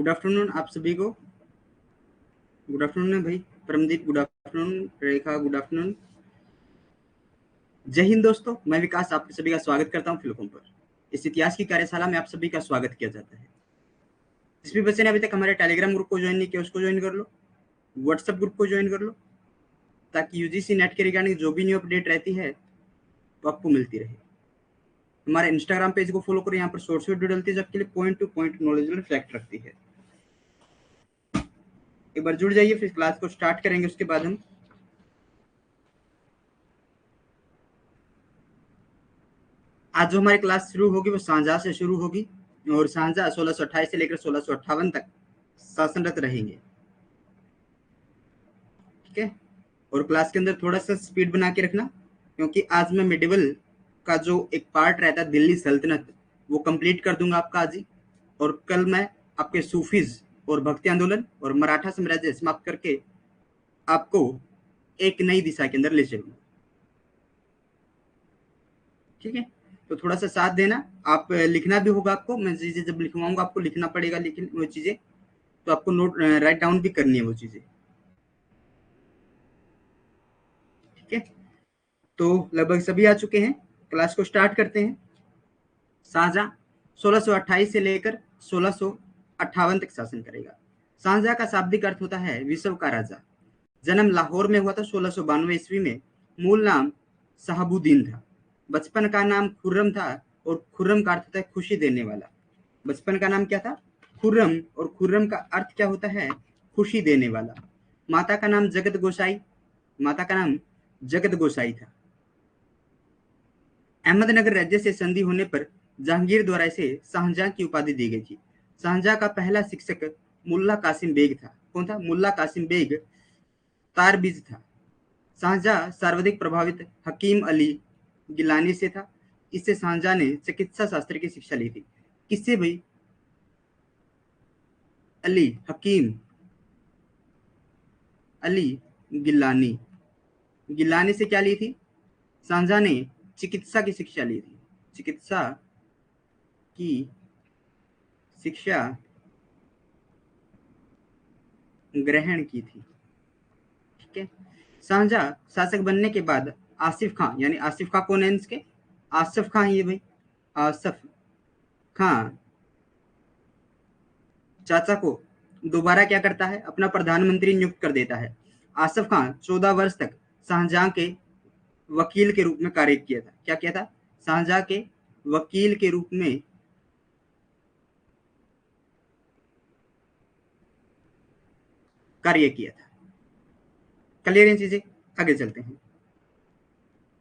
Good afternoon आप सभी को। गुड आफ्टरनून है भाई। परमदीप गुड आफ्टरनून, रेखा गुड आफ्टरनून। जय हिंद दोस्तों, मैं विकास आपके सभी का स्वागत करता हूं फिल्कों पर। इस इतिहास की कार्यशाला में आप सभी का स्वागत किया जाता है। जिस भी बच्चे ने अभी तक हमारे टेलीग्राम ग्रुप को ज्वाइन नहीं किया उसको ज्वाइन कर लो, व्हाट्सएप ग्रुप को ज्वाइन कर लो, ताकि यूजीसी नेट के रिगार्डिंग जो भी न्यू अपडेट रहती है वो आपको मिलती रहे। हमारे इंस्टाग्राम पेज को फॉलो करो, यहाँ पर शॉर्ट्स वीडियो डलती है जो आपके लिए point two point knowledgeable fact रखती है। एक बार जुड़ जाइए, फिर क्लास को स्टार्ट करेंगे। उसके बाद हम आज जो हमारी क्लास शुरू होगी वो शाहजहां से शुरू होगी और शाहजहां 1628 से लेकर 1658 तक शासनरत रहेंगे। ठीक है, और क्लास के अंदर थोड़ा सा स्पीड बना के रखना, क्योंकि आज मैं मिडिवल का जो एक पार्ट रहता है दिल्ली सल्तनत वो कंप्लीट कर दूंगा आपका आज ही। और कल मैं आपके सूफीज और भक्ति आंदोलन और मराठा साम्राज्य समाप्त करके आपको एक नई दिशा के अंदर ले चलूंगा। ठीक है, तो थोड़ा सा साथ देना। आप लिखना भी होगा आपको, मैं चीजें जब लिखवाऊंगा आपको लिखना पड़ेगा, लेकिन वो चीजें तो आपको नोट राइट डाउन भी करनी है वो चीजें। ठीक है, तो लगभग सभी आ चुके हैं, क्लास को स्टार्ट करते हैं। शाहजहां 1628 से लेकर 1658 तक शासन करेगा। शाहजहां का शाब्दिक अर्थ होता है विश्व का राजा। जन्म लाहौर में हुआ था 1692 ईस्वी में। मूल नाम शहाबुद्दीन था। बचपन का नाम खुर्रम था, और खुर्रम का अर्थ होता है खुशी देने वाला। बचपन का नाम क्या था? खुर्रम, और खुर्रम का अर्थ क्या होता है? खुशी देने वाला। माता का नाम जगत गोसाई, माता का नाम जगत गोसाई था। अहमदनगर राज्य से संधि होने पर जहांगीर द्वारा इसे शाहजहां की उपाधि दी गई थी। शाहजहां का पहला शिक्षक मुल्ला कासिम बेग था। कौन था? मुल्ला कासिम बेग तारबीज था। शाहजहां सर्वाधिक प्रभावित हकीम अली गिलानी से था। इससे शाहजहां ने चिकित्सा शास्त्र की शिक्षा ली थी। किससे भाई? अली हकीम अली गिलानी। गिलानी से क्या ली थी? शाहजहां ने चिकित्सा की शिक्षा ली थी। चिकित्सा की शिक्षा ग्रहण की थी। ठीक है, शाहजहां शासक बनने के बाद आसिफ खां, यानी आसिफ खां कौन है इसके? आसिफ खां ये भाई, आसिफ खां चाचा को दोबारा क्या करता है? अपना प्रधानमंत्री नियुक्त कर देता है। आसिफ खान 14 वर्ष तक शाहजहां के वकील के रूप में कार्य किया था। क्या किया था? शाहजहां के वकील के रूप में कार्य किया था। क्लियर इन चीजें? आगे चलते हैं।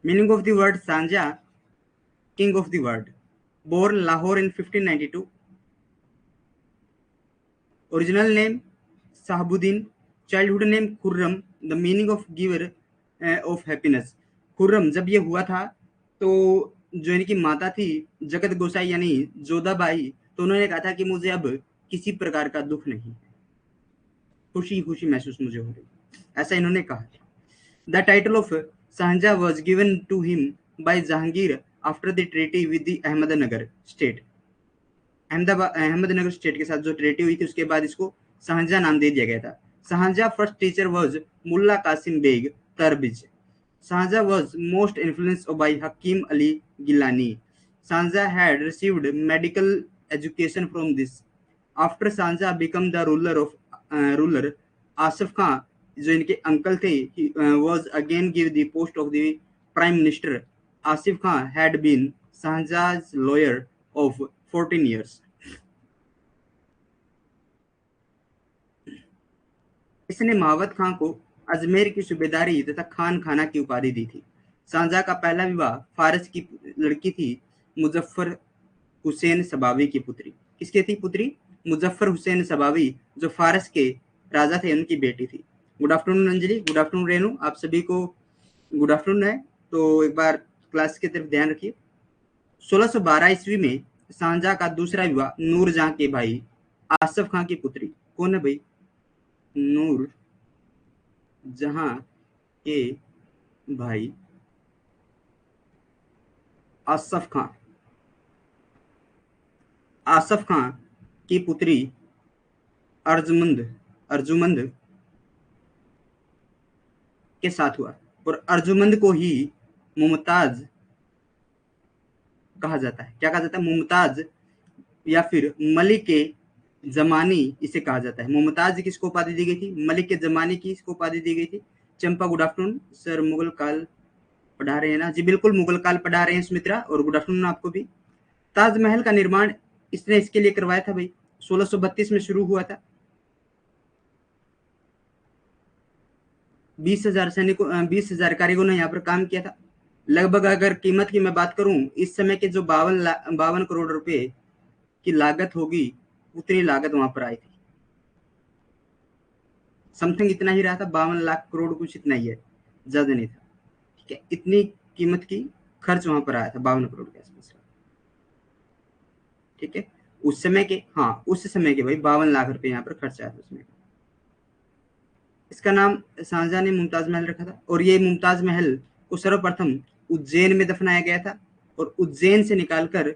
Meaning of the word Shah Jahan, king of the world. Born Lahore in 1592। Original name Shahabuddin. Childhood name Khurram. The meaning of giver of happiness. Khurram जब ये हुआ था तो जो इनकी माता थी जगत गोसाई यानी जोधाबाई, तो उन्होंने कहा था कि मुझे अब किसी प्रकार का दुख नहीं, खुशी खुशी महसूस मुझे हो रही, ऐसा इन्होंने कहा था। The title of Shah Jahan was given to him by Jahangir after the treaty with the Ahmednagar state. Ahmednagar state के साथ जो ट्रीटी हुई थी उसके बाद इसको शाहजहां नाम दे दिया गया था। Shah Jahan first teacher was Mulla Qasim Beg Tabrizi. Shah Jahan was most influenced by Hakim Ali Gilani. Shahjah had received medical education from this. After Shahjah became the ruler, Asif Khan, जो इनके अंकल थे, was again given the post of the prime minister. Asif Khan had been Shahjah's lawyer of 14 years. इसने महावत खां को अजमेर की सूबेदारी तथा खान खाना की उपाधि दी थी। शाहजहां का पहला विवाह फारस की लड़की थी मुजफ्फर हुसैन सबावी की पुत्री। किसकी थी पुत्री? मुजफ्फर हुसैन सबावी, जो फारस के राजा थे, उनकी बेटी थी। Good afternoon Anjali, good afternoon Renu, आप सभी को गुड आफ्टरनून है। तो एक बार क्लास की तरफ ध्यान रखिए। 1612 ईस्वी में शाहजहां का दूसरा विवाह नूरजहां के भाई आसफ खां की पुत्री, कौन है भाई? नूर जहां के भाई आसफ खां की पुत्री अर्जुमंद अर्जुमंद के साथ हुआ, और अर्जुमंद को ही मुमताज कहा जाता है। क्या कहा जाता है? मुमताज या फिर मलिक के जमानी इसे कहा जाता है। मुमताज किसको उपाधि दी गई थी? मलिक के जमानी की इसको उपाधि दी गई थी। चंपा गुड आफ्टरनून सर, मुगल काल पढ़ा रहे हैं ना? जी बिल्कुल, मुगल काल पढ़ा रहे हैं सुमित्रा, और गुड आफ्टरनून आपको भी। ताजमहल का निर्माण इसने इसके लिए करवाया था भाई, 1632 में शुरू हुआ था। 20,000 सैनिकों 20,000 कारीगरों ने यहाँ पर काम किया था। लगभग अगर कीमत की मैं बात करूं, इस समय के जो 52 करोड़ रुपए की लागत होगी, उतनी लागत वहां पर आई थी। समथिंग इतना ही रहा था, 52 लाख करोड़ कुछ इतना ही है, ज्यादा नहीं था। ठीक है, इतनी कीमत की खर्च वहां पर आया था, 52 करोड़ के आसपास। ठीक है, उस समय के, हाँ उस समय के भाई 52 लाख रुपए यहाँ पर खर्च आया था उसमें। इसका नाम शाहजहां ने मुमताज महल रखा था, और ये मुमताज महल को सर्वप्रथम उज्जैन में दफनाया गया था, और उज्जैन से निकालकर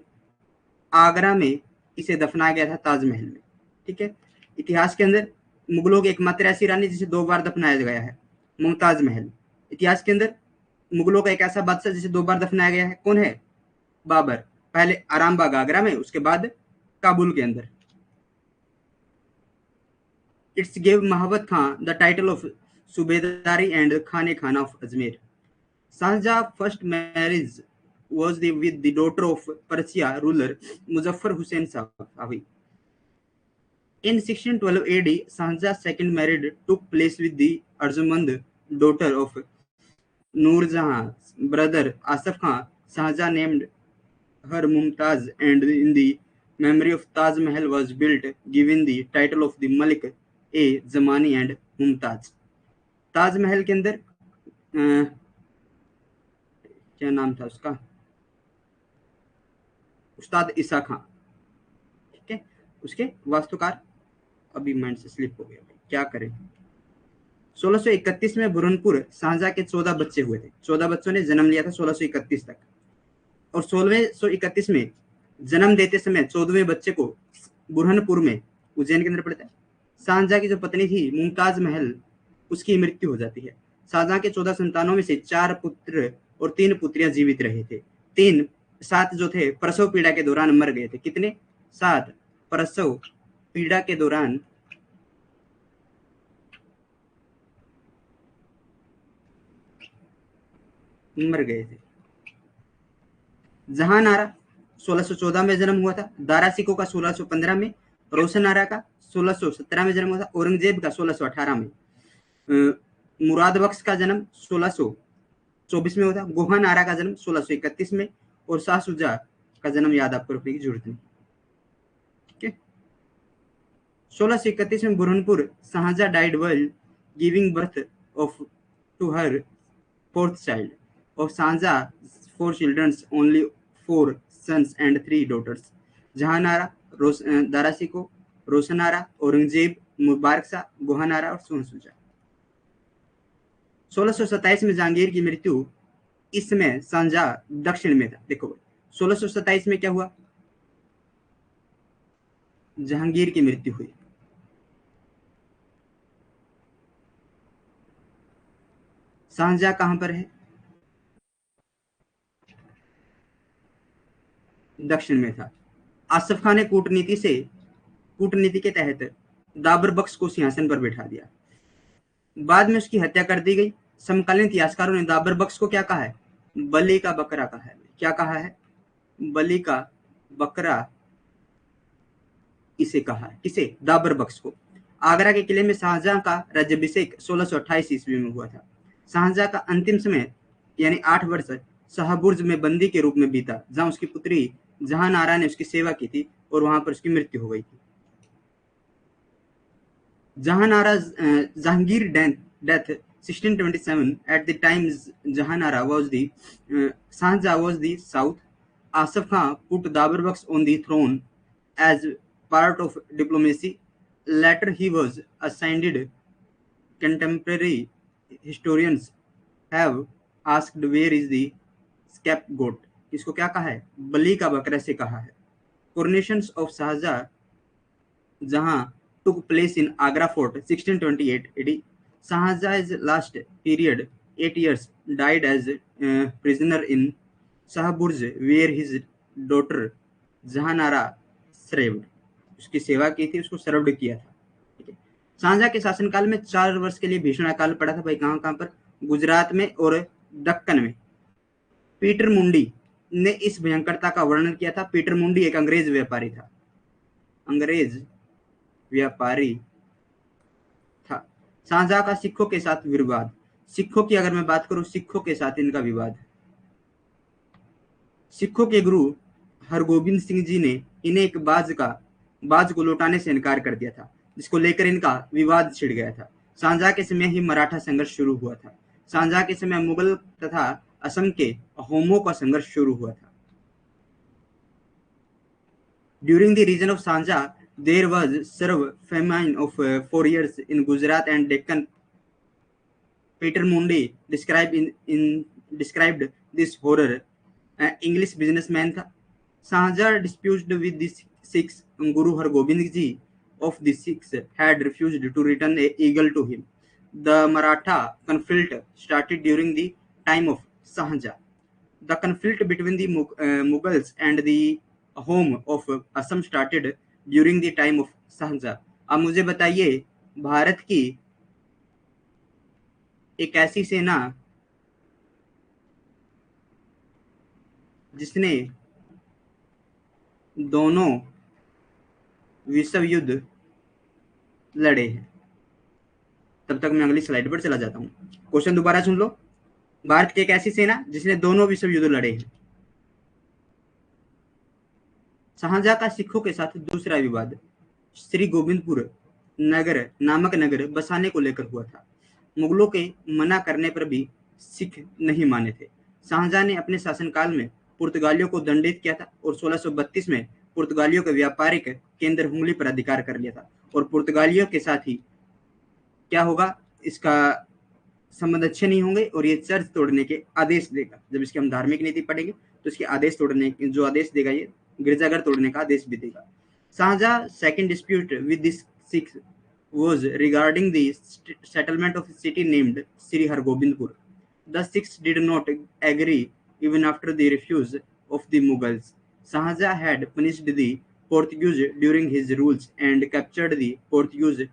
आगरा में इसे दफनाया गया था, ताजमहल में। ठीक है, इतिहास के अंदर मुगलों की एकमात्र ऐसी रानी जिसे 2 बार दफनाया गया है, मुमताज महल। इतिहास के अंदर मुगलों का एक ऐसा बादशाह जिसे 2 बार दफनाया गया है, कौन है? बाबर। पहले आरामबाग आगरा में, उसके बाद काबुल के अंदर। It's give Mahabat Khan the title of सूबेदारी and Khane Khana of Ajmer. Shahjahan first marriage was with the daughter of Persia ruler Muzaffar Hussain Safavi. In 1612 AD, Shahjahan's second marriage took place with the Arjumand, daughter of Noorjahan's brother Asaf Khan. Shahjahan named her Mumtaz, and in the memory of Taj Mahal was built, giving the title of the Malik A Zamani and Mumtaz. Taj Mahal के अंदर क्या नाम था उसका? उस्ताद ईसा खां। ठीक है, उसके वास्तुकार, अभी माइंड से स्लिप हो गया, क्या करें। 1631 में बुरहानपुर शाहजहां के 14 बच्चे हुए थे। 14 बच्चों ने जन्म लिया था 1631 तक, और 1631 में जन्म देते समय 14वें बच्चे को बुरहानपुर में, उज्जैन के अंदर पड़ता है, शाहजहां की जो पत्नी थी मुमताज महल, उसकी मृत्यु हो जाती है। शाहजहां के 14 संतानों में से 4 पुत्र और 3 पुत्रियां जीवित रहे थे। 7 जो थे प्रसव पीड़ा के दौरान मर गए थे। कितने? 7 प्रसव पीड़ा के दौरान मर गए थे। जहान आरा 1614 में जन्म हुआ था, दारा सिको का 1615 में, रोशन आरा का 1617 में जन्म हुआ था, औरंगजेब का 1618 में, मुराद बख्श का जन्म 1624 में हुआ था, गोहान आरा का जन्म 1631 में, और शाह सुजा का जन्म याद आपको रखने की जरूरत नहीं। ठीक है, 1631 में Burhanpur Shah Jahan died while giving birth of to her 4th child. Of Shahjahan 4 children, only 4 sons and 3 daughters. Jahanara, Dara Shikoh, Roshanara, Aurangzeb, Mubarak Shah, Gohanara और सोहनसुजा। 1627 में जहांगीर की मृत्यु, इस समय शाहजहां दक्षिण में था। देखो 1627 में क्या हुआ? जहांगीर की मृत्यु हुई। शाहजहां कहां पर है? दक्षिण में था। आसफ खान ने कूटनीति के तहत दाबर बख्श को सिंहासन पर बैठा दिया। बाद में उसकी हत्या कर दी गई। समकालीन इतिहासकारों ने दाबर बख्श को क्या कहा है? बलि का बकरा कहा है। क्या कहा है? बलि का बकरा इसे कहा है। किसे? दाबर बख्श को। आगरा के किले में शाहजहां का राज्याभिषेक 1628 ईस्वी में हुआ था। शाहजहां का अंतिम समय यानी 8 वर्ष शाहबुर्ज में बंदी के रूप में बीता, जहां उसकी पुत्री जहान आरा ने उसकी सेवा की थी, और वहां पर उसकी मृत्यु हो गई थी। जहान आरा Jahangir death 1627 at the time Jahanara was the Shahjahan was the south. Asaf Khan put Dabar Baksh on the throne as part of diplomacy. Later he was assigned. Contemporary historians have asked where is the scapegoat. इसको क्या कहा है? बलि का बकरा से कहा है। Coronations of Shahjahan, जहां took place in Agra Fort 1628 AD. Shahjahan's last period 8 years died as prisoner in Shahaburj where his daughter Jahanara served, उसकी सेवा की थी, उसको सर्व्ड किया था। ठीक है। शाहजहां के शासनकाल में 4 वर्ष के लिए भीषण अकाल पड़ा था भाई। कहां पर? गुजरात में और दक्कन में। पीटर मुंडी ने इस भयंकरता का वर्णन किया था। पीटर मुंडी एक अंग्रेज व्यापारी था, अंग्रेज व्यापारी था। शाहजहां का सिखों के साथ विवाद। सिखों की अगर मैं बात करूं, सिखों के साथ इनका विवाद। सिखों के गुरु हरगोबिंद सिंह जी ने इन्हें एक बाज को लौटाने से इनकार कर दिया था, जिसको लेकर इनका विवाद छिड़ गया था। शाहजहां के समय ही मराठा संघर्ष शुरू हुआ था। शाहजहां के समय मुगल तथा असम के अहोमों का संघर्ष शुरू हुआ था। During the reason of Shah Jahan there was severe famine of 4 years in Gujarat and Deccan. Peter Mundi described this horror. English businessman था। Shahjahan disputed with the Sikhs. Guru Hargobind Ji of the Sikhs had refused to return an eagle to him. The Maratha conflict started during the time of Shahjahan. The conflict between the Mughals and the home of Assam started during the time of Shahjahan. अब मुझे बताइए, भारत की एक ऐसी सेना जिसने दोनों विश्व युद्ध लड़े हैं। तब तक मैं अगली स्लाइड पर चला जाता हूं। क्वेश्चन दोबारा सुन लो। भारत की एक ऐसी सेना जिसने दोनों विश्व युद्ध लड़े हैं। शाहजहां का सिखों के साथ दूसरा विवाद श्री गोविंदपुर नगर नामक नगर बसाने को लेकर हुआ था। मुगलों के मना करने पर भी सिख नहीं माने थे। शाहजहां ने अपने शासनकाल में पुर्तगालियों को दंडित किया था और 1632 में पुर्तगालियों के व्यापारिक केंद्र हुगली पर अधिकार कर लिया था। और पुर्तगालियों के साथ ही क्या होगा, इसका संबंध अच्छे नहीं होंगे और ये चर्च तोड़ने के आदेश देगा। जब इसकी हम धार्मिक नीति पढ़ेंगे तो इसके आदेश तोड़ने जो आदेश देगा, ये गिरजाघर तोड़ने का आदेश भी देगा। Shah Jahan second dispute with the Sikhs was regarding the settlement of a city named Sri Hargobindpur. The Sikhs did not agree even after the refuse of the Mughals. Shahjahan had punished the Portuguese during his rules and captured the Portuguese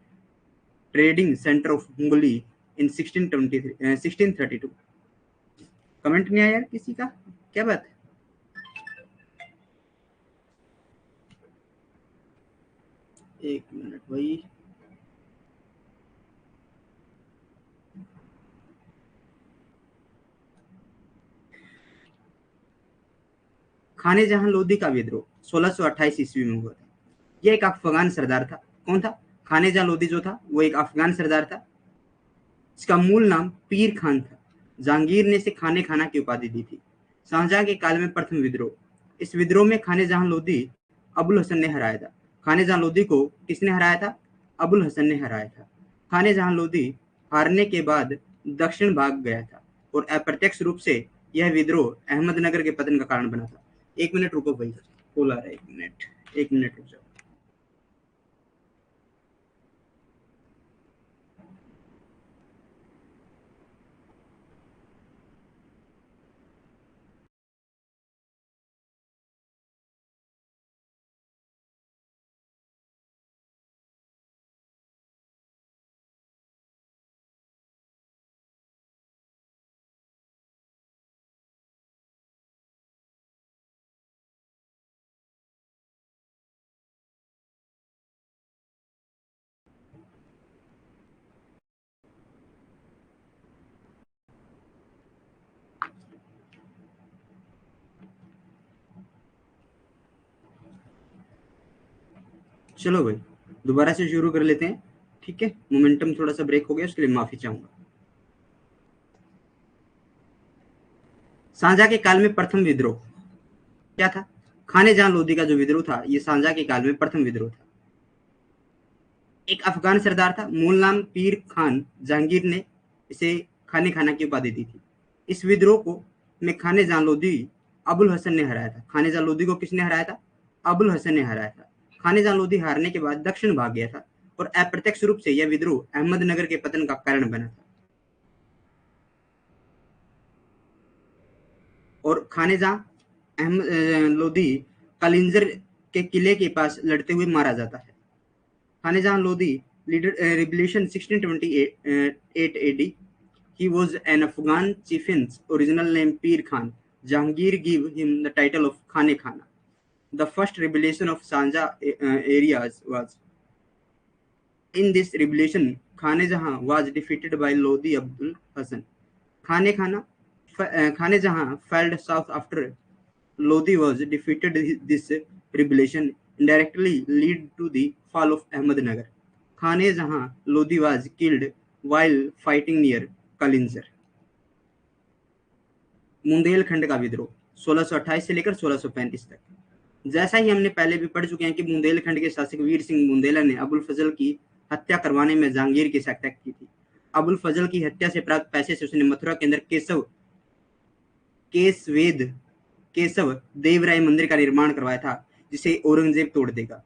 trading center of Hungary in 1632. Comment नहीं आया यार किसी का, क्या बात है? एक minute भाई। खाने जहां लोधी का विद्रोह 1628 ईस्वी में हुआ था। यह एक अफगान सरदार था। कौन था? खाने जहां लोधी जो था वो एक अफगान सरदार था। इसका मूल नाम पीर खान था। जहांगीर ने इसे खाने खाना की उपाधि दी थी। शाहजहां के काल में प्रथम विद्रोह। इस विद्रोह में खाने जहां लोधी अबुल हसन ने हराया था। खाने जहां लोधी को किसने हराया था? अबुल हसन ने हराया था। खाने जहां लोधी हारने के बाद दक्षिण भाग गया था और अप्रत्यक्ष रूप से यह विद्रोह अहमदनगर के पतन का कारण बना था। 1 मिनट रुको भाई, कॉल आ रहा है। 1 मिनट रुक जाओ। चलो भाई दोबारा से शुरू कर लेते हैं। ठीक है, मोमेंटम थोड़ा सा ब्रेक हो गया, उसके लिए माफी चाहूंगा। शाहजहां के काल में प्रथम विद्रोह क्या था? खाने जहां लोधी का जो विद्रोह था, ये शाहजहां के काल में प्रथम विद्रोह था। एक अफगान सरदार था, मूल नाम पीर खान। जहांगीर ने इसे खाने खाना की उपाधि दी थी। इस विद्रोह को में खाने जहां लोधी अबुल हसन ने हराया था। खाने जहां लोधी को किसने हराया था? अबुल हसन ने हराया था। खाने जहां लोधी हारने के बाद दक्षिण भाग गया था और अप्रत्यक्ष रूप से यह विद्रोह अहमदनगर के पतन का कारण बना था। और खानेजहां लोधी कलिंजर के किले के पास लड़ते हुए मारा जाता है। खानेजहां Lodhi leaded a revolution 1628 AD. He was an Afghan chieftain's original name Pir Khan. Jahangir gave him the title of Khane Khana. The first revelation of Sanja areas was. In this revolution, Khane Jahan was defeated by Lodi Abdul Hassan. Khane Jahan fell south after Lodi was defeated. This revelation indirectly led to the fall of Ahmednagar. Khane Jahan Lodi was killed while fighting near Kalinjar. Bundelkhand का विद्रोह 1628 से लेकर 1635 तक। जैसा ही हमने पहले भी पढ़ चुके हैं कि बुंदेलखंड के शासक वीर सिंह बुंदेला ने अबुल फजल की हत्या करवाने में जहांगीर की सहायता की थी। अबुल फजल की हत्या से प्राप्त पैसे से उसने मथुरा के अंदर केशव देवराय मंदिर का निर्माण करवाया था, जिसे औरंगजेब तोड़ देगा।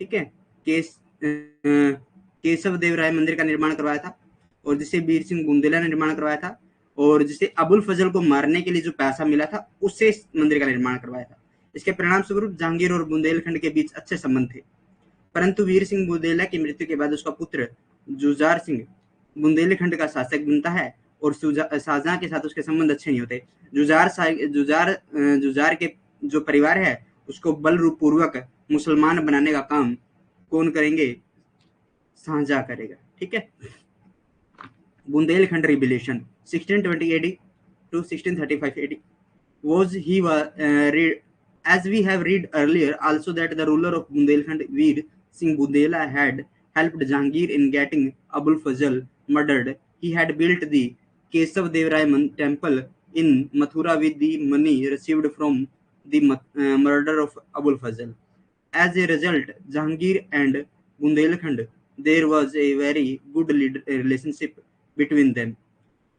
ठीक है, केशव देवराय मंदिर का निर्माण करवाया था और जिसे वीर सिंह बुंदेला ने निर्माण करवाया था, और जिसे अबुल फजल को मारने के लिए जो पैसा मिला था उससे इस मंदिर का निर्माण करवाया था। इसके परिणाम स्वरूप जहांगीर और बुंदेलखंड के बीच अच्छे संबंध थे, परंतु वीर सिंह बुंदेला की मृत्यु के बाद उसका पुत्र जुजार सिंह बुंदेलखंड का शासक बनता है और शाहजहां के साथ उसके संबंध अच्छे नहीं होते। जुजार के जो परिवार है उसको बलरूप पूर्वक मुसलमान बनाने का काम कौन करेंगे? शाहजहां करेगा। ठीक है, Bundelkhand rebellion 1620 AD to 1635 AD was as we have read earlier also that the ruler of Bundelkhand Veer Singh Bundela had helped Jahangir in getting Abul Fazl murdered. He had built the Kesav Devrai temple in Mathura with the money received from the murder of Abul Fazl. As a result, Jahangir and Bundelkhand, there was a very good relationship between them.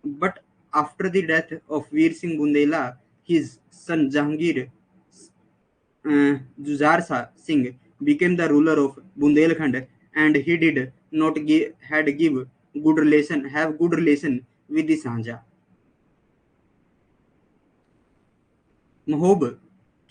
But after the death of Veer Singh Bundela, his son Jahangir Juzar Singh became the ruler of Bundelkhand, and he did not have good relation with the Sanja. महोब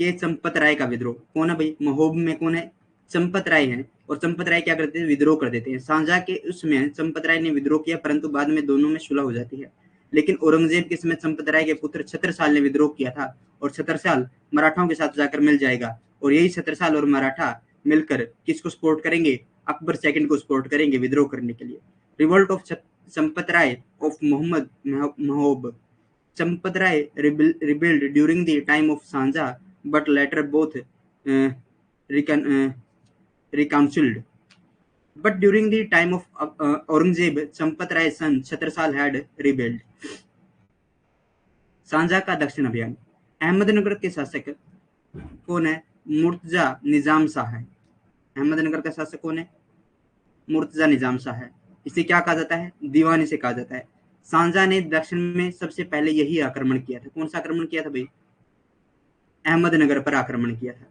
के चंपत राय का विद्रोह। कौन है भाई? महोब में कौन है? चंपत राय है। और चंपत राय क्या करते हैं? विद्रोह कर देते हैं। सांझा के उसमें चंपत राय ने विद्रोह किया, परंतु बाद में दोनों में सुलह हो जाती है। लेकिन औरंगजेब के समय चंपत राय के पुत्र छत्रसाल ने विद्रोह किया था, और छत्रसाल मराठाओं के साथ जाकर मिल जाएगा, और यही छत्रसाल और मराठा मिलकर किसको सपोर्ट करेंगे? अकबर सेकंड को सपोर्ट करेंगे विद्रोह करने के लिए। Revolt of Champat Rai of Mohammad Mahoba. Champat Rai rebelled during the time of Sanja, but later both reconciled. But during the time of Aurangzeb, Champat Rai's son Chhatrasal had rebelled. सांझा का दक्षिण अभियान। अहमदनगर के शासक कौन है? मुर्तजा निजाम शाह है। अहमदनगर का शासक कौन है? मुर्तजा निजाम शाह है। इसे क्या कहा जाता है? दीवानी से कहा जाता है। सांझा ने दक्षिण में सबसे पहले यही आक्रमण किया था। कौन सा आक्रमण किया था भाई? अहमदनगर पर आक्रमण किया था।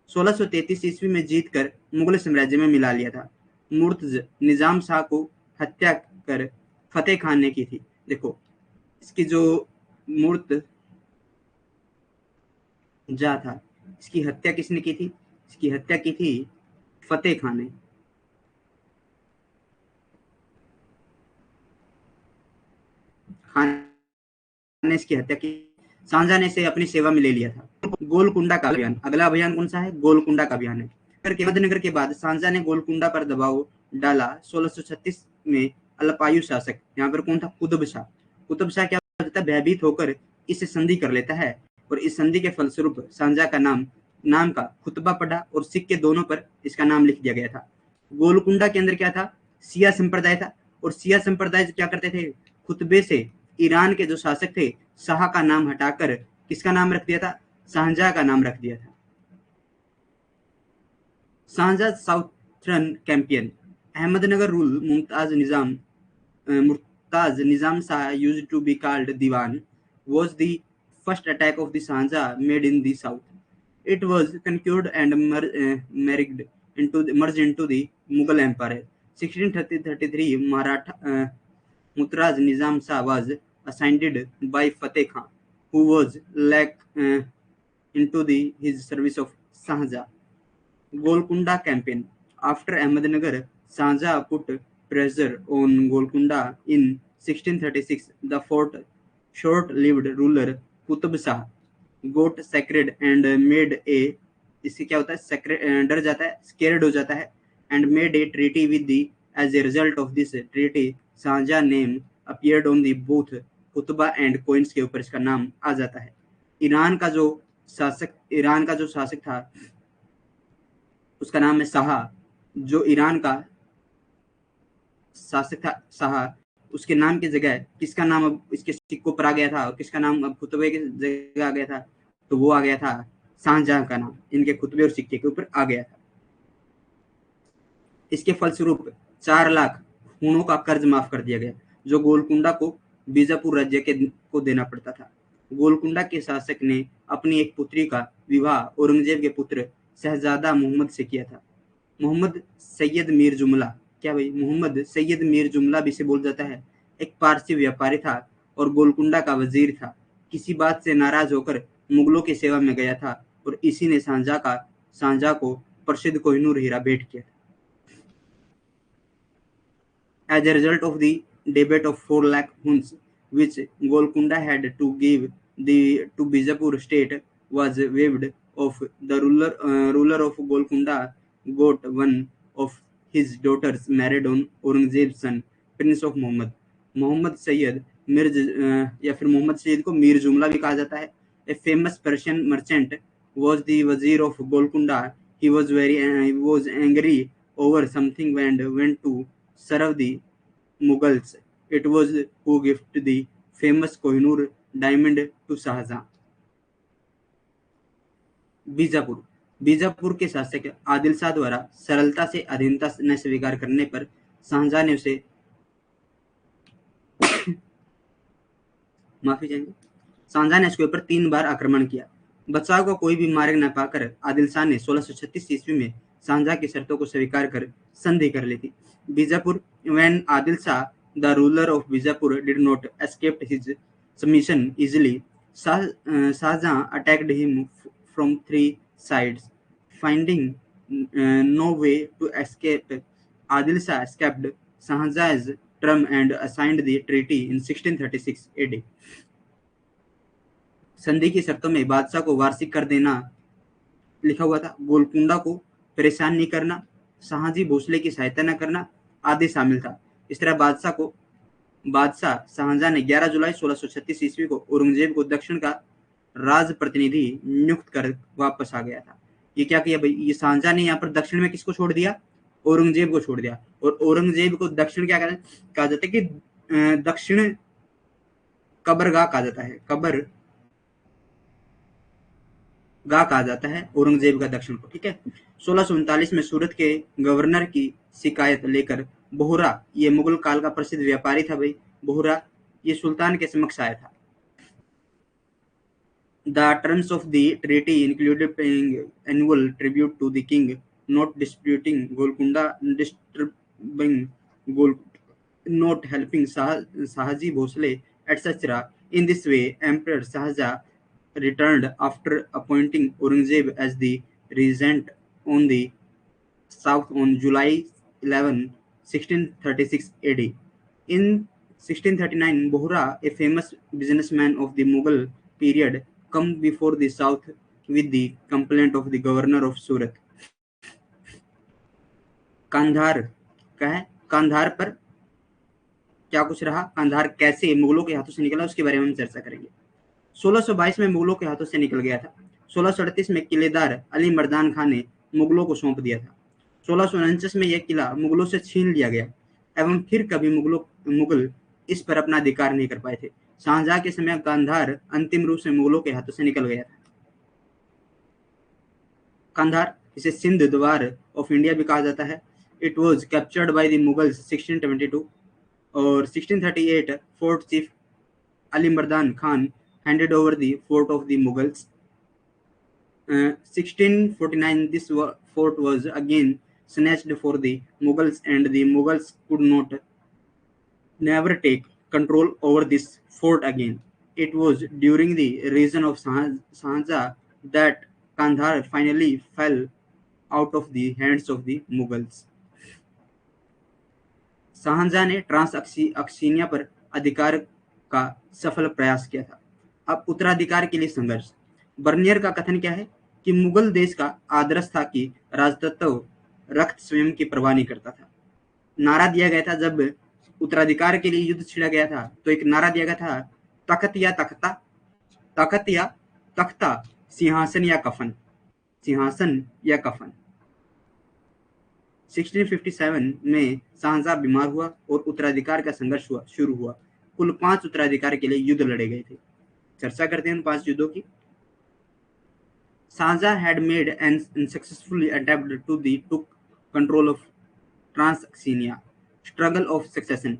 1633 ईस्वी में जीतकर मुगल साम्राज्य में मिला लिया था। मुर्तज निजाम शाह को हत्या कर फतेह खान ने की थी। देखो, इसकी जो मुर्तजा था, इसकी हत्या किसने की थी? इसकी हत्या की थी फतेह खान ने। ने इसकी हत्या की। सांझा ने इसे अपनी सेवा में ले लिया था। गोलकुंडा का अभियान। अगला अभियान कौन सा है? गोलकुंडा का अभियान है। अहमदनगर के बाद सांझा ने गोलकुंडा पर दबाव डाला। 1636 में अल्पायु शासक, यहाँ पर कौन था? कुतुब शाह। कुतुब शाह क्या होता है? भयभीत होकर इसे संधि कर लेता है, और इस संधि के फलस्वरूप सांझा का नाम का खुतबा पढ़ा और सिक्के दोनों पर इसका नाम लिख दिया गया था। गोलकुंडा के अंदर क्या था? शिया संप्रदाय था, और शिया संप्रदाय क्या करते थे? खुतबे से ईरान के जो शासक थे शाह का नाम हटाकर किसका नाम रख दिया था? शाहजहां का नाम रख दिया था। Shah Jahan southern campaign. Ahmednagar rule Mumtaz Nizam Shah used to be called Diwan was the first attack of the Shahjahan made in the south. It was conquered and merged into the Mughal Empire. 1633 Maratha Mutraz Nizam Shah was assigned by Fateh Khan, who was into his service of Shahjahan. Golconda Campaign. After Ahmednagar, Shahjahan put pressure on Golconda in 1636. The short-lived ruler Qutb Shah got scared and made a इससे क्या होता है डर जाता है scared हो जाता है and made a treaty with the as a result of this treaty Shahjahan name appeared on the both कुतुबा and coins के ऊपर इसका नाम आ जाता है ईरान का जो शासक था उसका नाम है शाह जो ईरान का शासक था शाह उसके नाम की जगह किसका नाम अब इसके सिक्कों पर आ गया था और किसका नाम अब खुतबे की जगह आ गया था तो वो आ गया था शाहजहां का नाम इनके खुतबे और सिक्के के ऊपर आ गया था इसके फलस्वरूप 4 लाख खूनों का कर्ज माफ कर दिया गया जो गोलकुंडा को बीजापुर राज्य को देना पड़ता था गोलकुंडा के शासक ने अपनी एक पुत्री का विवाह औरंगजेब के पुत्र शहजादा मोहम्मद से किया था मोहम्मद सैयद मीर जुमला क्या भाई मोहम्मद सैयद मीर जुमला भी से बोल जाता है एक पारसी व्यापारी था और गोलकुंडा का वजीर था किसी बात से नाराज होकर मुगलों की सेवा में गया था और इसी ने शाहजहां को प्रसिद्ध कोहिनूर हीरा भेंट किया था As a result of the debate of 4 lakh huns which Golconda had to give to Bijapur state was waived off. The ruler of Golconda got one of his daughters married on Aurangzeb's son, Prince of Muhammad. Mohammad Syed या फिर मोहम्मद सैयद को मीर जुमला भी कहा जाता है A famous Persian merchant was the wazir of Golconda. He was angry over something and went to serve the Mughals. It was who gifted the famous Kohinoor diamond to Shahjahan. Bijapur के शासक आदिल शाह द्वारा सरलता से अधीनता न स्वीकार करने पर शाहजहां ने उसे माफी चाहेंगे शाहजहां ने उसके ऊपर 3 बार आक्रमण किया बचाव को कोई भी मार्ग न पाकर आदिल शाह ने 1636 ईस्वी में शाहजहां की शर्तों को स्वीकार कर संधि कर ली थी Bijapur when Adil Shah the ruler of Bijapur did not escape his submission easily Shahjahan attacked him from 3 sides finding no way to escape Adil Shah escaped Shahjahan's term and assigned the treaty in 1636 AD संधि की शर्तों में बादशाह को वार्षिक कर देना लिखा हुआ था गोलकुंडा को परेशान नहीं करना शाहजी भोसले की सहायता न करना आदि शामिल था इस तरह बादशाह शाहजहां ने 11 जुलाई 1636 ईस्वी को औरंगजेब को दक्षिण का राज प्रतिनिधि नियुक्त कर वापस आ गया था ये क्या किया भाई ये शाहजहां ने यहाँ पर दक्षिण में किसको छोड़ दिया औरंगजेब को छोड़ दिया और औरंगजेब को दक्षिण क्या कहा जाता है कि दक्षिण कबरगाह कहा जाता है कबरगाह कहा जाता है औरंगजेब का दक्षिण को ठीक है 1639 में सूरत के गवर्नर की शिकायत लेकर बोहरा ये मुगल काल का प्रसिद्ध व्यापारी था भाई बोहरा ये सुल्तान के समक्ष आया था The terms of the treaty included paying annual tribute to the king, not disputing Golconda, not helping Shahaji Bhosle, etc. In this way, Emperor Shahjahan returned after appointing Aurangzeb as the regent on the south on July 11, 1636 AD. In 1639, Bohra, a famous businessman of the Mughal period, come before the south with the complaint of the governor of Surat. Kandahar क्या है कांधार पर क्या कुछ रहा कांधार कैसे मुगलों के हाथों से निकला उसके बारे में हम चर्चा करेंगे 1622 में मुगलों के हाथों से निकल गया था 1638 में किलेदार अली मर्दान खान ने मुगलों को सौंप दिया था 1649 में यह किला मुगलों से छीन लिया गया एवं फिर कभी मुगल इस पर अपना अधिकार नहीं कर पाए थे शाहजहां के समय कांधार अंतिम रूप से मुगलों के हाथों से निकल गया था कांधार इसे सिंध द्वार ऑफ इंडिया भी कहा जाता है it was captured by the Mughals 1622 और 1638 fort chief Ali Mardan Khan handed over the fort of the Mughals 1649 this fort was again snatched for the Mughals, and the Mughals could not never take control over this fort again. It was during the reign of Shahjahan that Kandahar finally fell out of the hands of the Mughals. Shah Jahan ने trans अक्सीनिया पर अधिकार का सफल प्रयास किया था। अब उत्तराधिकार के लिए संघर्ष। बर्नियर का कथन क्या है कि मुगल देश का आदर्श था कि राजतत्व रक्त स्वयं की परवाह नहीं करता था। नारा दिया गया था जब उत्तराधिकार के लिए युद्ध छिड़ा गया था, तो एक नारा दिया गया था, तख्त या तख्ता, तख्त या तख्ता, सिंहासन या कफन, सिंहासन या कफन। 1657 में शाहजहां बीमार हुआ और उत्तराधिकार का संघर्ष शुरू हुआ। कुल 5 उत्तराधिकार के लिए युद्ध लड़े गए थे। चर्चा करते हैं 5 युद्धों की। Shah Jahan had made an unsuccessful attempt to took control of Transoxiana. Struggle of succession.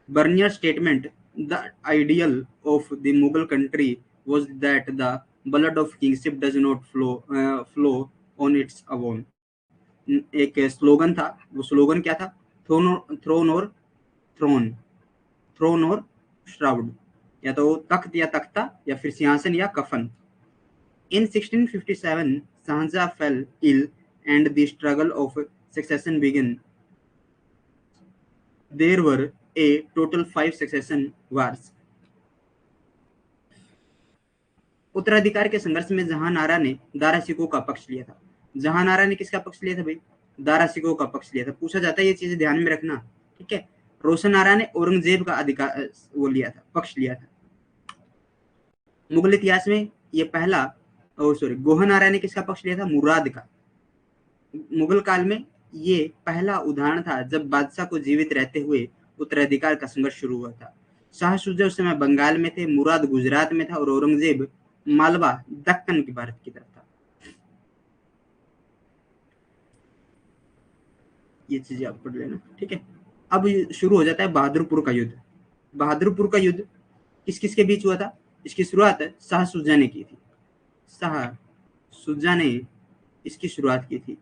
Bernier's statement, the ideal of the Mughal country was that the blood of kingship does not flow on its own. एक slogan था, वो slogan क्या था? Throne और shroud, या तो तख्त या तख्ता या फिर सिंहासन या कफन। In 1657, Shahjahan fell ill and the struggle of succession began. There were a total 5 succession wars. उत्तराधिकार के संघर्ष में जहांनारा ने दारा सिकोह का पक्ष लिया था। जहांनारा ने किसका पक्ष लिया था भाई? दारा सिकोह का पक्ष लिया था। पूछा जाता है, ये चीजें ध्यान में रखना, ठीक है। रोशन आरा ने औरंगजेब का अधिकार वो लिया था, पक्ष लिया था। मुगल इतिहास में ये पहला गोहन आरा ने किसका पक्ष लिया था? मुराद का। मुगल काल में ये पहला उदाहरण था जब बादशाह को जीवित रहते हुए उत्तराधिकार का संघर्ष शुरू हुआ था। शाह शुजा उस समय बंगाल में थे, मुराद गुजरात में था और औरंगजेब मालवा दक्कन की भारत की तरफ था। ये चीजें आप पढ़ लेना, ठीक है। अब शुरू हो जाता है बहादुरपुर का युद्ध। बहादुरपुर का युद्ध किस किस के बीच हुआ था? इसकी शुरुआत शाह शुजा ने की थी। शाह शुजा ने इसकी शुरुआत की थी।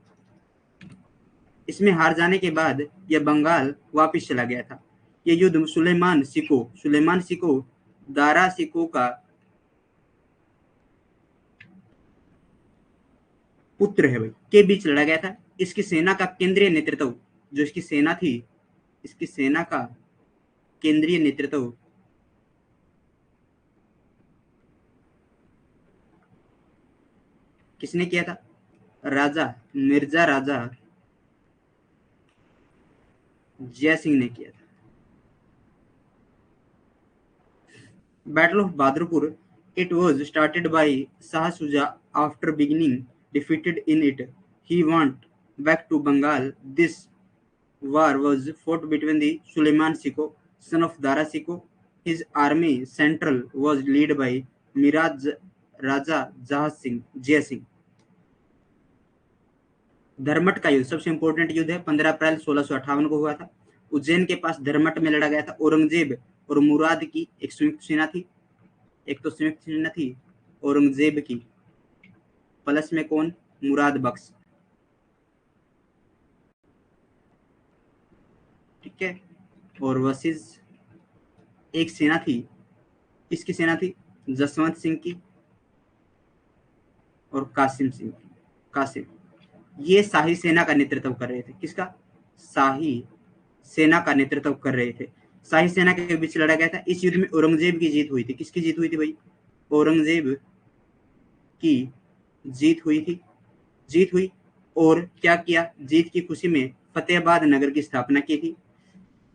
इसमें हार जाने के बाद यह बंगाल वापस चला गया था। यह युद्ध सुलेमान सिको दारा सिको का पुत्र है भाई, के बीच लड़ा गया था। इसकी सेना का केंद्रीय नेतृत्व, जो इसकी सेना थी, इसकी सेना का केंद्रीय नेतृत्व किसने किया था? मिर्जा राजा जय सिंह ने किया था। Battle of Bahadurpur, it was started by Shah Shuja. After beginning defeated in it, he went back to Bengal. This war was fought between the Suleiman Siko, son of Dara Siko. His army central was led by Miraj Raja Jay Singh. धर्मट का युद्ध सबसे important युद्ध है। 15 April 1658 को हुआ था। उज्जैन के पास धर्मट में लड़ा गया था। औरंगजेब और मुराद की एक संयुक्त सेना थी। एक तो संयुक्त सेना थी औरंगजेब की, प्लस में कौन? मुराद बख्श, ठीक है। और वर्सेस एक सेना थी, किसकी सेना थी? जसवंत सिंह की और कासिम सिंह की। कासिम, ये शाही सेना का नेतृत्व कर रहे थे। किसका? शाही सेना का नेतृत्व कर रहे थे। शाही सेना के बीच लड़ा गया था। इस युद्ध में औरंगजेब की जीत हुई थी। किसकी जीत हुई थी भाई? औरंगजेब की जीत हुई थी। जीत हुई और क्या किया? जीत की खुशी में फतेहाबाद नगर की स्थापना की थी।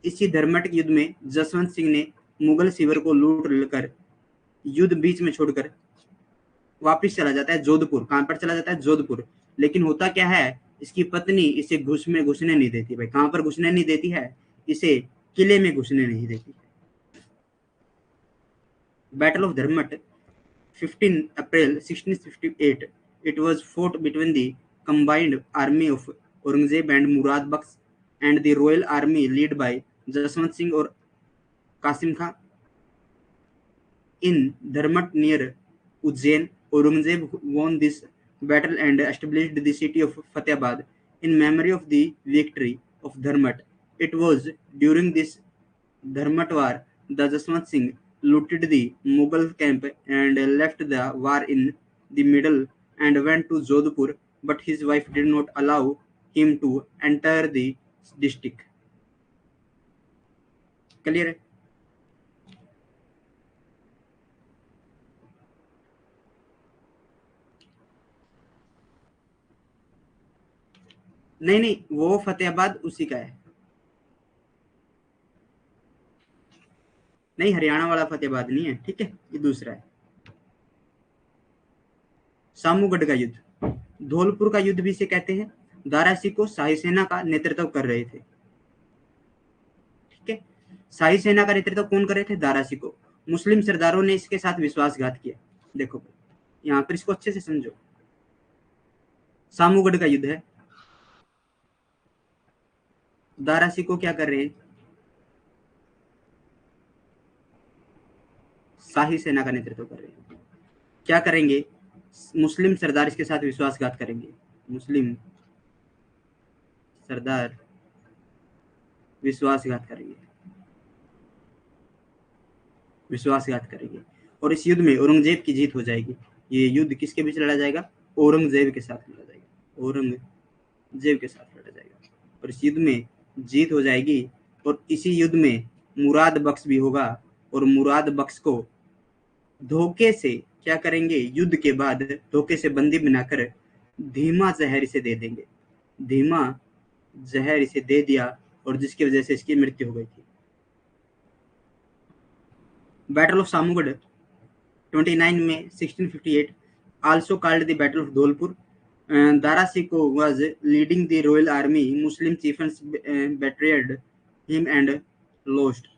इसी धर्मट युद्ध में जसवंत सिंह ने मुगल शिविर को लूट लेकर युद्ध बीच में छोड़कर वापिस चला जाता है जोधपुर। कहां पर चला जाता है? जोधपुर। लेकिन होता क्या है, इसकी पत्नी इसे घुसने नहीं देती भाई। कहां पर घुसने नहीं देती है? इसे किले में घुसने नहीं देती। Battle of Dharmat 15 April 1658, it was fought between the combined army of Aurangzeb and Murad Baksh and the royal army led by Jaswant Singh और कासिम खां। In Dharmat near Ujjain, Aurangzeb won this battle and established the city of Fatehbad. in memory of the victory of Dharmat. It was during this Dharmat war that Jaswant Singh looted the Mughal camp and left the war in the middle and went to Jodhpur, but his wife did not allow him to enter the district. Clear है? नहीं नहीं, वो फतेहाबाद उसी का है। नहीं, हरियाणा वाला फतेहाबाद नहीं है, ठीक है, ये दूसरा है। सामूगढ़ का युद्ध, धौलपुर का युद्ध भी इसे कहते हैं। दारा सिकोह शाही सेना का नेतृत्व कर रहे थे, ठीक है। शाही सेना का नेतृत्व कौन कर रहे थे? दारा सिकोह। मुस्लिम सरदारों ने इसके साथ विश्वासघात किया। देखो यहाँ पर इसको अच्छे से समझो। सामूगढ़ का युद्ध है, दारा सिकोह क्या कर रहे हैं? शाही सेना का नेतृत्व कर रहे हैं। क्या करेंगे? मुस्लिम सरदार इसके साथ विश्वासघात करेंगे। मुस्लिम सरदार विश्वासघात करेंगे, विश्वासघात करेंगे और इस युद्ध में औरंगजेब की जीत हो जाएगी। ये युद्ध किसके बीच लड़ा जाएगा? औरंगजेब के साथ लड़ा जाएगा। औरंगजेब के साथ लड़ा जाएगा और इस युद्ध में जीत हो जाएगी। और इसी युद्ध में मुराद बख्श भी होगा और मुराद बख्श को धोखे से क्या करेंगे? युद्ध के बाद धोखे से बंदी बनाकर धीमा जहर इसे दे देंगे। धीमा जहर इसे दे दिया और जिसकी वजह से इसकी मृत्यु हो गई थी। बैटल ऑफ सामूगढ़ 29 में 1658, also called the Battle of Dholpur. Dara Shikoh was leading the royal army. Muslim chieftains betrayed him and lost.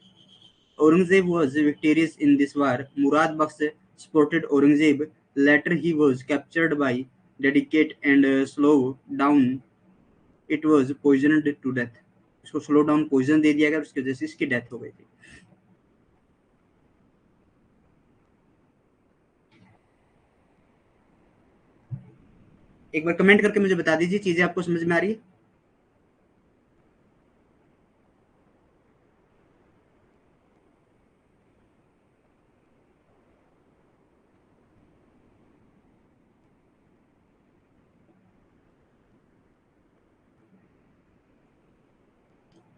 Aurangzeb was victorious in this war. Murad Bakhsh supported Aurangzeb. Later he was captured by Dedicate and slow down. It was poisoned to death. इसको slow down poison दे दिया गया, उसकी वजह से इसकी death हो गई थी। एक बार कमेंट करके मुझे बता दीजिए चीजें आपको समझ में आ रही है?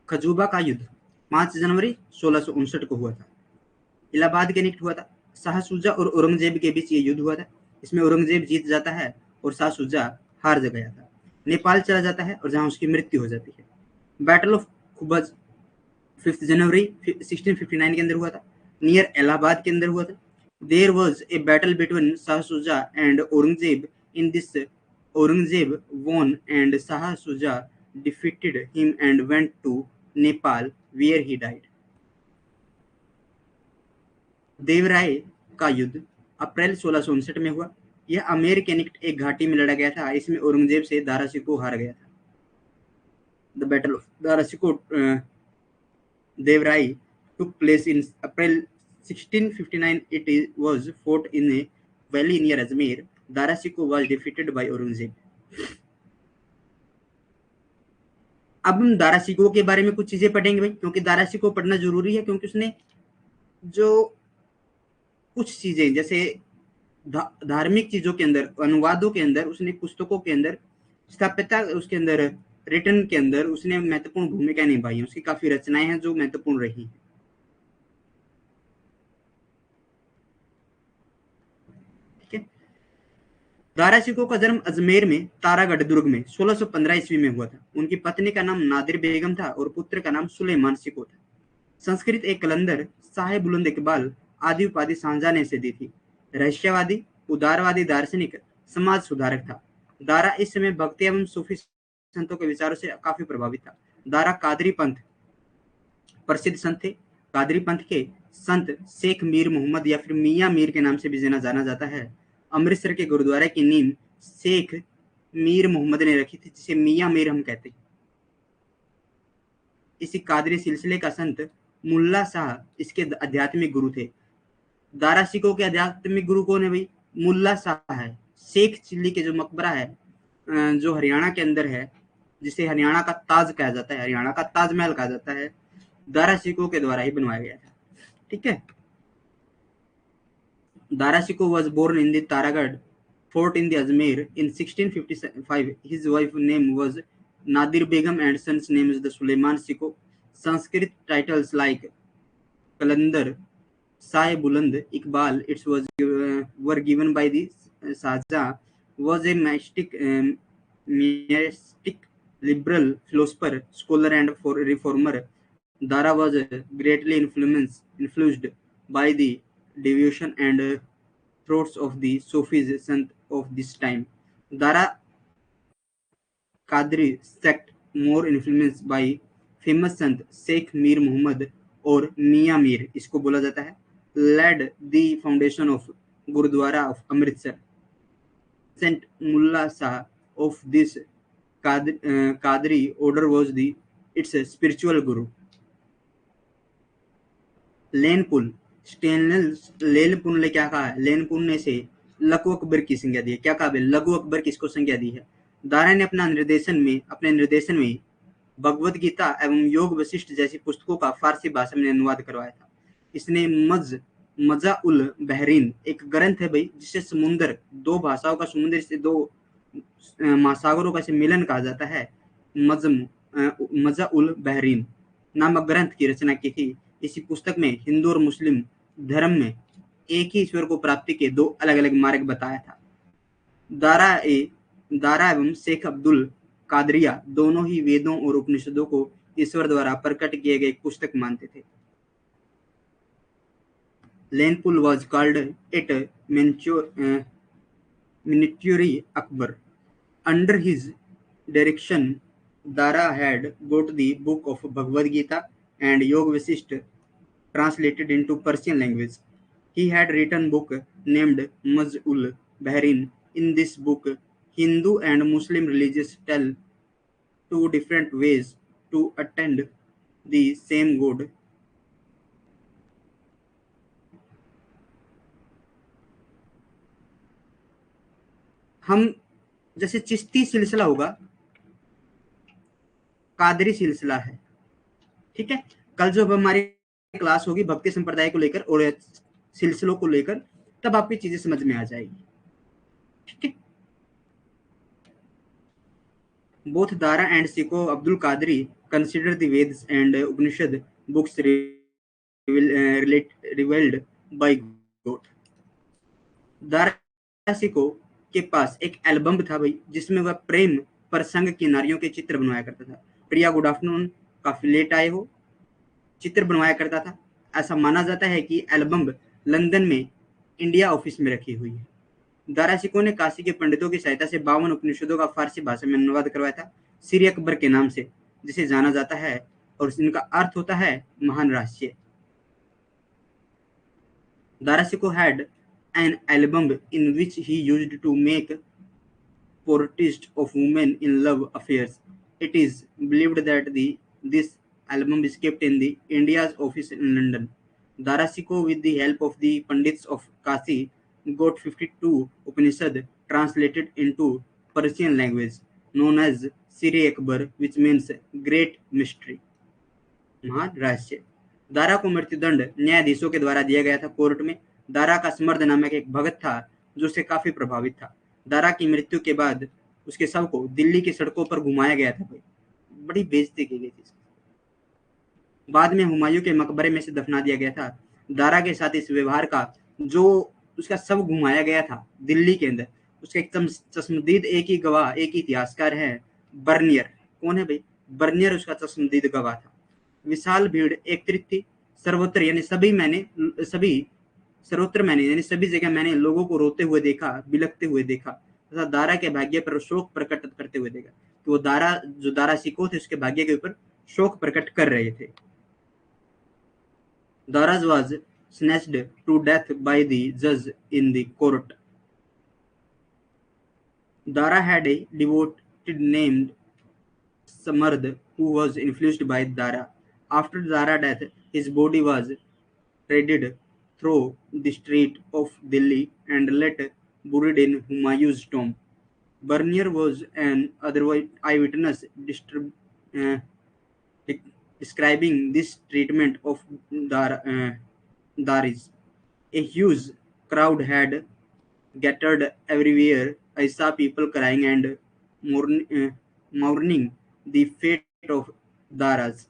खजूबा का युद्ध 5 जनवरी 1659 को हुआ था। इलाहाबाद के निकट हुआ था। शाह शुजा और औरंगजेब के बीच ये युद्ध हुआ था। इसमें औरंगजेब जीत जाता है और शाह शुजा हार गया था। नेपाल चला जाता है और जहां उसकी मृत्यु हो जाती है। बैटल ऑफ खुबज 5 जनवरी 1659 के अंदर हुआ था। नियर इलाहाबाद के अंदर हुआ था। There was a battle between Shah Shuja and Aurangzeb. In this Aurangzeb won and Shah Shuja defeated him and went to Nepal where he died. Deorai का युद्ध अप्रैल 1659 में हुआ। यह अमेर के निकट एक घाटी में लड़ा गया था। इसमें औरंगजेब से दारा सिकोह हार गया था। The battle of Dara Shikoh Devaraya took place in April 1659. It was fought in a valley near Ajmer. Dara Shikoh was defeated by Aurangzeb. अब हम दारा सिकोह के बारे में कुछ चीजें पढ़ेंगे भाई, क्योंकि दारा सिकोह पढ़ना जरूरी है, क्योंकि उसने जो कुछ चीजें जैसे धार्मिक चीजों के अंदर, अनुवादों के अंदर, उसने पुस्तकों के अंदर स्थापिता, उसके अंदर रिटर्न के अंदर उसने महत्वपूर्ण भूमिका निभाई है। उसकी काफी रचनाएं हैं जो महत्वपूर्ण रही हैं। ठीक है। दारा सिकोह का जन्म अजमेर में तारागढ़ दुर्ग में 1615 ईस्वी में हुआ था। उनकी पत्नी का नाम नादिर बेगम था और पुत्र का नाम सुलेमान सिकोह था। संस्कृत एक कलंदर साहेब बुलंद इकबाल आदि उपाधि शाहजहां ने इसे दी थी। रहस्यवादी, उदारवादी दार्शनिक, समाज सुधारक था। दारा इस समय भक्ति एवं सूफी संतों के विचारों से काफी प्रभावित था। दारा कादरी पंथ प्रसिद्ध संत थे। कादरी पंथ के संत शेख मीर मोहम्मद या फिर मियां मीर के नाम से भी जाना जाता है। अमृतसर के गुरुद्वारा की नींव शेख मीर मोहम्मद ने रखी थी, जिसे मियां मीर हम कहते हैं। इसी कादरी सिलसिले का संत मुल्ला शाह इसके आध्यात्मिक गुरु थे। दारा सिकोह के आध्यात्मिक गुरु कौन है भाई? मुल्ला शाह है। शेख चिल्ली के जो मकबरा है जो हरियाणा के अंदर है, जिसे हरियाणा का ताज कहा जाता है, हरियाणा का ताजमहल कहा जाता है, दारा शिकोह के द्वारा ही बनवाया गया था। ठीक है। Dara Shikoh was born in the Taragarh fort in the Ajmer in 1655. His wife name was Nadir Begum and son's name is the Suleiman Shikoh. Sanskrit titles like Kalandar, Sai Buland, Iqbal, it was were given by the Shahjahan. Was a mystic liberal philosopher, scholar, and reformer. Dara was greatly influenced by the devotion and thoughts of the Sufis sant of this time. Dara Qadri sect, more influenced by famous sant Sheikh Mir Muhammad और मियाँ मीर, इसको बोला जाता है, led the foundation of Gurudwara of Amritsar. Saint Mullah Shah of this Qadri order was its spiritual guru. लेनपुल, लेनपुल ने क्या कहा है? लेनपुल ने से लघु अकबर की संज्ञा दी है। क्या कहा? लघु अकबर किसको संज्ञा दी है? दारा ने अपने निर्देशन में भगवद गीता एवं योग वशिष्ठ जैसी पुस्तकों का फारसी भाषा में अनुवाद करवाया था। इसने मजा उल बहरीन एक ग्रंथ है भाई, जिसे समुद्र, दो भाषाओं का समुद्र, से दो महासागरों का मिलन कहा जाता है, मजा उल बहरीन नामक ग्रंथ की रचना की थी। इसी पुस्तक में हिंदू और मुस्लिम धर्म में एक ही ईश्वर को प्राप्ति के दो अलग अलग मार्ग बताया था। दारा एवं शेख अब्दुल कादरिया दोनों ही वेदों और उपनिषदों को ईश्वर द्वारा प्रकट किए गए पुस्तक मानते थे। लेनपुल was called it miniature Akbar. Under his direction, Dara had got the book of Bhagavad Gita and Yoga Vasisht translated into Persian language. He had written book named Maz-ul Bahrain. In this book, Hindu and Muslim religions tell two different ways to attend the same God. हम जैसे चिश्ती सिलसिला होगा, कादरी सिलसिला है। ठीक है। कल जब हमारी क्लास होगी भक्ति संप्रदाय को लेकर और सिलसिलों को लेकर, तब आपकी चीजें समझ में आ जाएगी। ठीक है। Both Dara and Siko Abdul Qadri consider the Vedas and Upanishad books revealed by God. Dara सिको के पास एक एल्बम था भाई, जिसमें वह प्रेम प्रसंग की नारियों के चित्र बनवाया करता था। प्रिया गुड आफ्टरनून, काफी लेट आए हो। चित्र बनवाया करता था। ऐसा माना जाता है कि एल्बम लंदन में इंडिया ऑफिस में रखी हुई है। दारा सिको ने काशी के पंडितों की सहायता से 52 उपनिषदों का फारसी भाषा में अनुवाद करवाया था, श्री अकबर के नाम से जिसे जाना जाता है, और इनका अर्थ होता है महान रहस्य। Dara सिको had an album in which he used to make portraits of women in love affairs. It is believed that this album is kept in the India's office in London. Dara Sikho, with the help of the Pandits of Kashi, got 52 Upanishad translated into Persian language, known as Siri Akbar, which means great mystery, महान रहस्य। दारा को मृत्युदंड न्यायाधीशों के द्वारा दिया गया था कोर्ट में। दारा का स्मर्द नामक एक भगत था जो उससे काफी प्रभावित था। दारा की मृत्यु के बाद उसके शव को दिल्ली की सड़कों पर घुमाया गया था भाई, बड़ी बेइज्जती की गई थी। बाद में हुमायूं के मकबरे में से दफना दिया गया था। दारा के साथ इस व्यवहार का जो उसका शव घुमाया गया था दिल्ली के अंदर, उसका एकदम चश्मदीद एक ही गवाह, एक ही इतिहासकार है, बर्नियर। कौन है भाई? बर्नियर उसका चश्मदीद गवाह था। विशाल भीड़ एकत्रित थी सर्वत्र, यानी सर्वत्र मैंने यानी सभी जगह मैंने लोगों को रोते हुए देखा, बिलखते हुए देखा तथा दारा के भाग्य पर शोक प्रकट करते हुए देखा। तो वो जो दारा सिको थे उसके भाग्य के ऊपर शोक प्रकट कर रहे थे। Dara was snatched to death by the judge in the court. Dara had a devoted named Samard who was influenced by Dara. After Dara's death, his body was paraded through the street of Delhi and later buried in Humayun's tomb. Bernier was an otherwise eyewitness uh, describing this treatment of Daris. A huge crowd had gathered everywhere. I saw people crying and mourning the fate of Daras.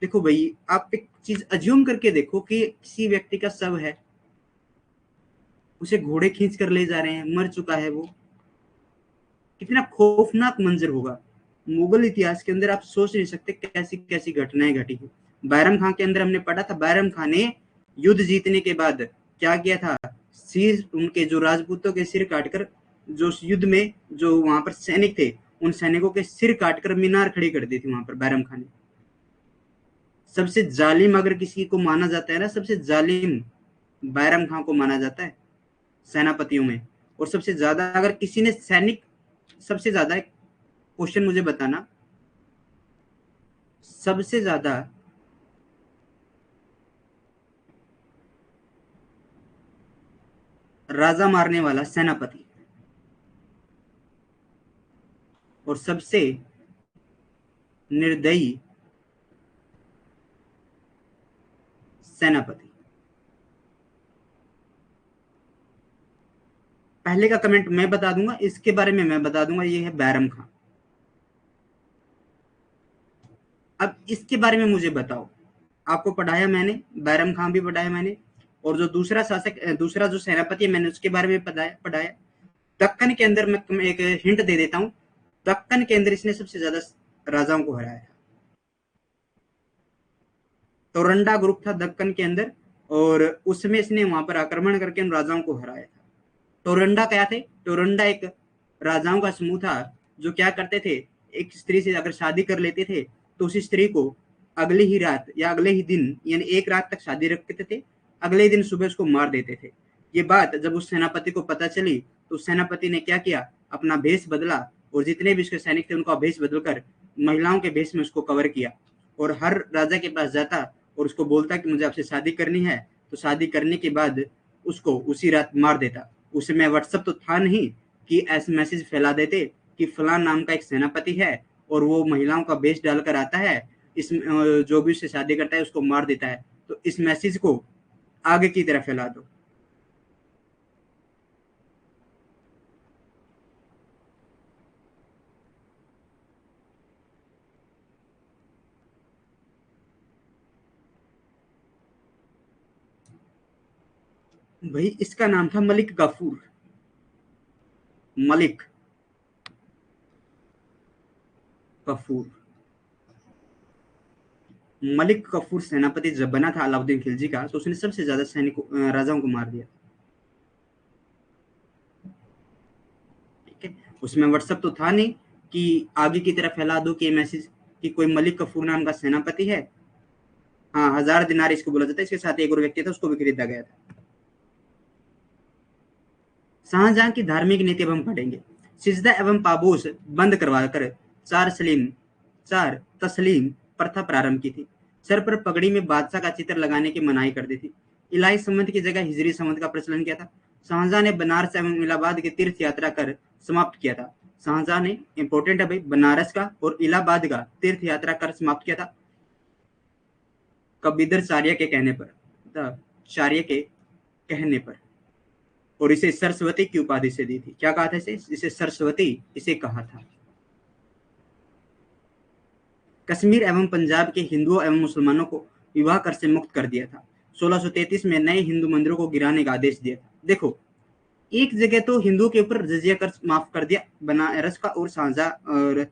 देखो भाई, आप एक चीज assume करके देखो कि किसी व्यक्ति का शव है, उसे घोड़े खींच कर ले जा रहे हैं, मर चुका है वो, कितना खौफनाक मंजर होगा। मुगल इतिहास के अंदर आप सोच नहीं सकते कैसी कैसी घटनाएं घटी हैं। बैरम खान के अंदर हमने पढ़ा था, बैरम खान ने युद्ध जीतने के बाद क्या किया था, सिर, उनके जो राजपूतों के सिर काटकर, जो युद्ध में जो वहां पर सैनिक थे, उन सैनिकों के सिर काटकर मीनार खड़ी कर दी थी वहां पर बैरम खान ने। सबसे जालिम अगर किसी को माना जाता है ना, सबसे जालिम बैरम खान को माना जाता है सेनापतियों में। और सबसे ज्यादा अगर किसी ने सैनिक, सबसे ज्यादा क्वेश्चन मुझे बताना, सबसे ज्यादा राजा मारने वाला सेनापति और सबसे निर्दयी सेनापति। पहले का कमेंट मैं बता दूंगा, इसके बारे में मैं बता दूंगा, ये है बैरम खान। अब इसके बारे में मुझे बताओ, आपको पढ़ाया मैंने, बैरम खान भी पढ़ाया मैंने, और जो दूसरा शासक, दूसरा जो सेनापति है, मैंने उसके बारे में पढ़ाया। दक्कन के अंदर मैं एक हिंट दे देता हूं, दक्कन के अंदर इसने सबसे ज्यादा राजाओं को हराया था। टोरंडा ग्रुप था दक्कन के अंदर, और उसमें इसने वहां पर आक्रमण करके उन राजाओं को हराया था। टोरंडा क्या थे, टोरंडा एक राजाओं का समूह था जो क्या करते थे, एक स्त्री से अगर शादी कर लेते थे तो उसी स्त्री को अगली ही रात या अगले ही दिन, यानी एक रात तक शादी रखते थे, अगले दिन सुबह उसको मार देते थे। ये बात जब उस सेनापति को पता चली तो उस सेनापति ने क्या किया, अपना भेष बदला और जितने भी उसके सैनिक थे उनका भेष बदलकर महिलाओं के भेष में उसको कवर किया, और हर राजा के पास जाता और उसको बोलता कि मुझे आपसे शादी करनी है, तो शादी करने के बाद उसको उसी रात मार देता। उस समय व्हाट्सएप तो था नहीं कि ऐसे मैसेज फैला देते कि फलां नाम का एक सेनापति है और वो महिलाओं का भेष डालकर आता है, इस जो भी उससे शादी करता है उसको मार देता है, तो इस मैसेज को आगे की तरफ फैला दो। भाई इसका नाम था मलिक गफूर, मलिक कफूर। मलिक कफूर सेनापति जब बना था अलाउद्दीन खिलजी का, तो उसने सबसे ज्यादा सैनिकों, राजाओं को मार दिया। ठीक है, उसमें व्हाट्सएप तो था नहीं कि आगे की तरफ फैला दो कि मैसेज कि कोई मलिक कफूर नाम का सेनापति है। हाँ, 1000 दिनार इसको बोला जाता है, इसके साथ एक और व्यक्ति था, उसको भी खरीदा गया था। शाहजहां की धार्मिक नीति अब हम पढ़ेंगे। सिजदा एवं पाबोस बंद करवाकर चार तस्लीम प्रथा प्रारंभ की थी। सर पर पगड़ी में बादशाह का चित्र लगाने की मनाही कर दी थी। इलाही संवत की जगह हिजरी संवत का प्रचलन किया था। शाहजहां ने बनारस एवं इलाहाबाद की तीर्थ यात्रा कर समाप्त किया था। शाहजहां ने, इंपॉर्टेंट है भाई, बनारस का और इलाहाबाद का तीर्थ यात्रा कर समाप्त किया था कबीरचार्य के कहने पर, चार्य के कहने पर, और इसे सरस्वती की उपाधि से दी थी। क्या कहा था इसे सरस्वती इसे कहा था। कश्मीर एवं पंजाब के हिंदुओं एवं मुसलमानों को विवाह कर से मुक्त कर दिया था। 1633 में नए हिंदू मंदिरों को गिराने का आदेश दिया था। देखो, एक जगह तो हिंदुओं के ऊपर जजिया कर माफ कर दिया, बनारस का और शाहजहां और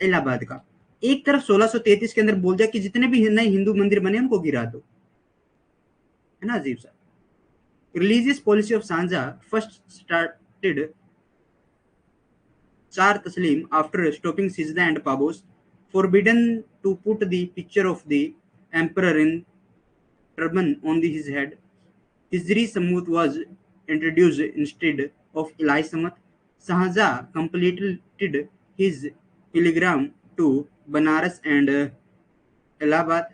इलाहाबाद का। एक तरफ 1633 के अंदर बोल दिया कि जितने भी नए हिंदू मंदिर बने उनको गिरा दो। है ना अजीब सा। Religious policy of Sanja first started Char Taslim after stopping Sizda and Pabos, forbidden to put the picture of the emperor in turban on his head. Hijri Samut was introduced instead of Ilahi Samat. Shahjahan completed his pilgrim to Banaras and Allahabad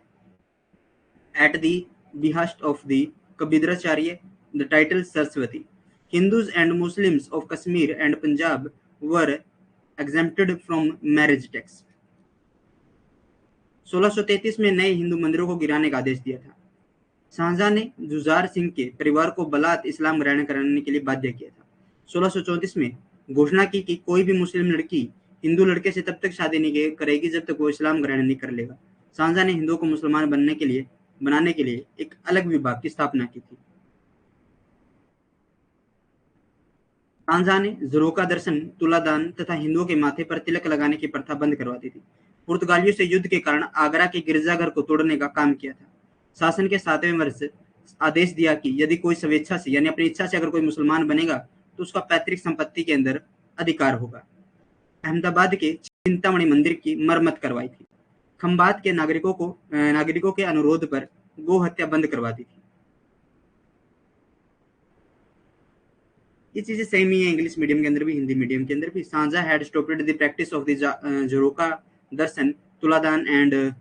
at the behest of the Kabiracharya. The title Saraswati. Hindus and Muslims of Kashmir and Punjab were exempted from marriage tax. 1633 में नए हिंदू मंदिरों को गिराने का आदेश दिया था। शाहजहां ने जुझार सिंह के परिवार को बलात् इस्लाम ग्रहण करने के लिए बाध्य किया था। 1634 में घोषणा की कि कोई भी मुस्लिम लड़की हिंदू लड़के से तब तक शादी नहीं करेगी जब तक वो इस्लाम ग्रहण नहीं कर लेगा। शाहजहां ने हिंदुओं को मुसलमान बनाने के लिए एक अलग विभाग की स्थापना की थी। शाहजहां ने ज़रोका दर्शन, तुलादान तथा हिंदुओं के माथे पर तिलक लगाने की प्रथा बंद करवा दी थी। पुर्तगालियों से युद्ध के कारण आगरा के गिरजाघर को तोड़ने का काम किया था। शासन के 7वें वर्ष आदेश दिया कि यदि कोई स्वेच्छा से यानी अपनी इच्छा से अगर कोई मुसलमान बनेगा तो उसका पैतृक संपत्ति के अंदर अधिकार होगा। अहमदाबाद के चिंतामणि मंदिर की मरम्मत करवाई थी। खंबात के नागरिकों के अनुरोध पर गो हत्या बंद करवा दी थी। ये चीजें सेम ही है इंग्लिश मीडियम के अंदर भी, हिंदी मीडियम के अंदर भी। Shah Jahan had stopped the practice of the jharokha darshan, tuladan and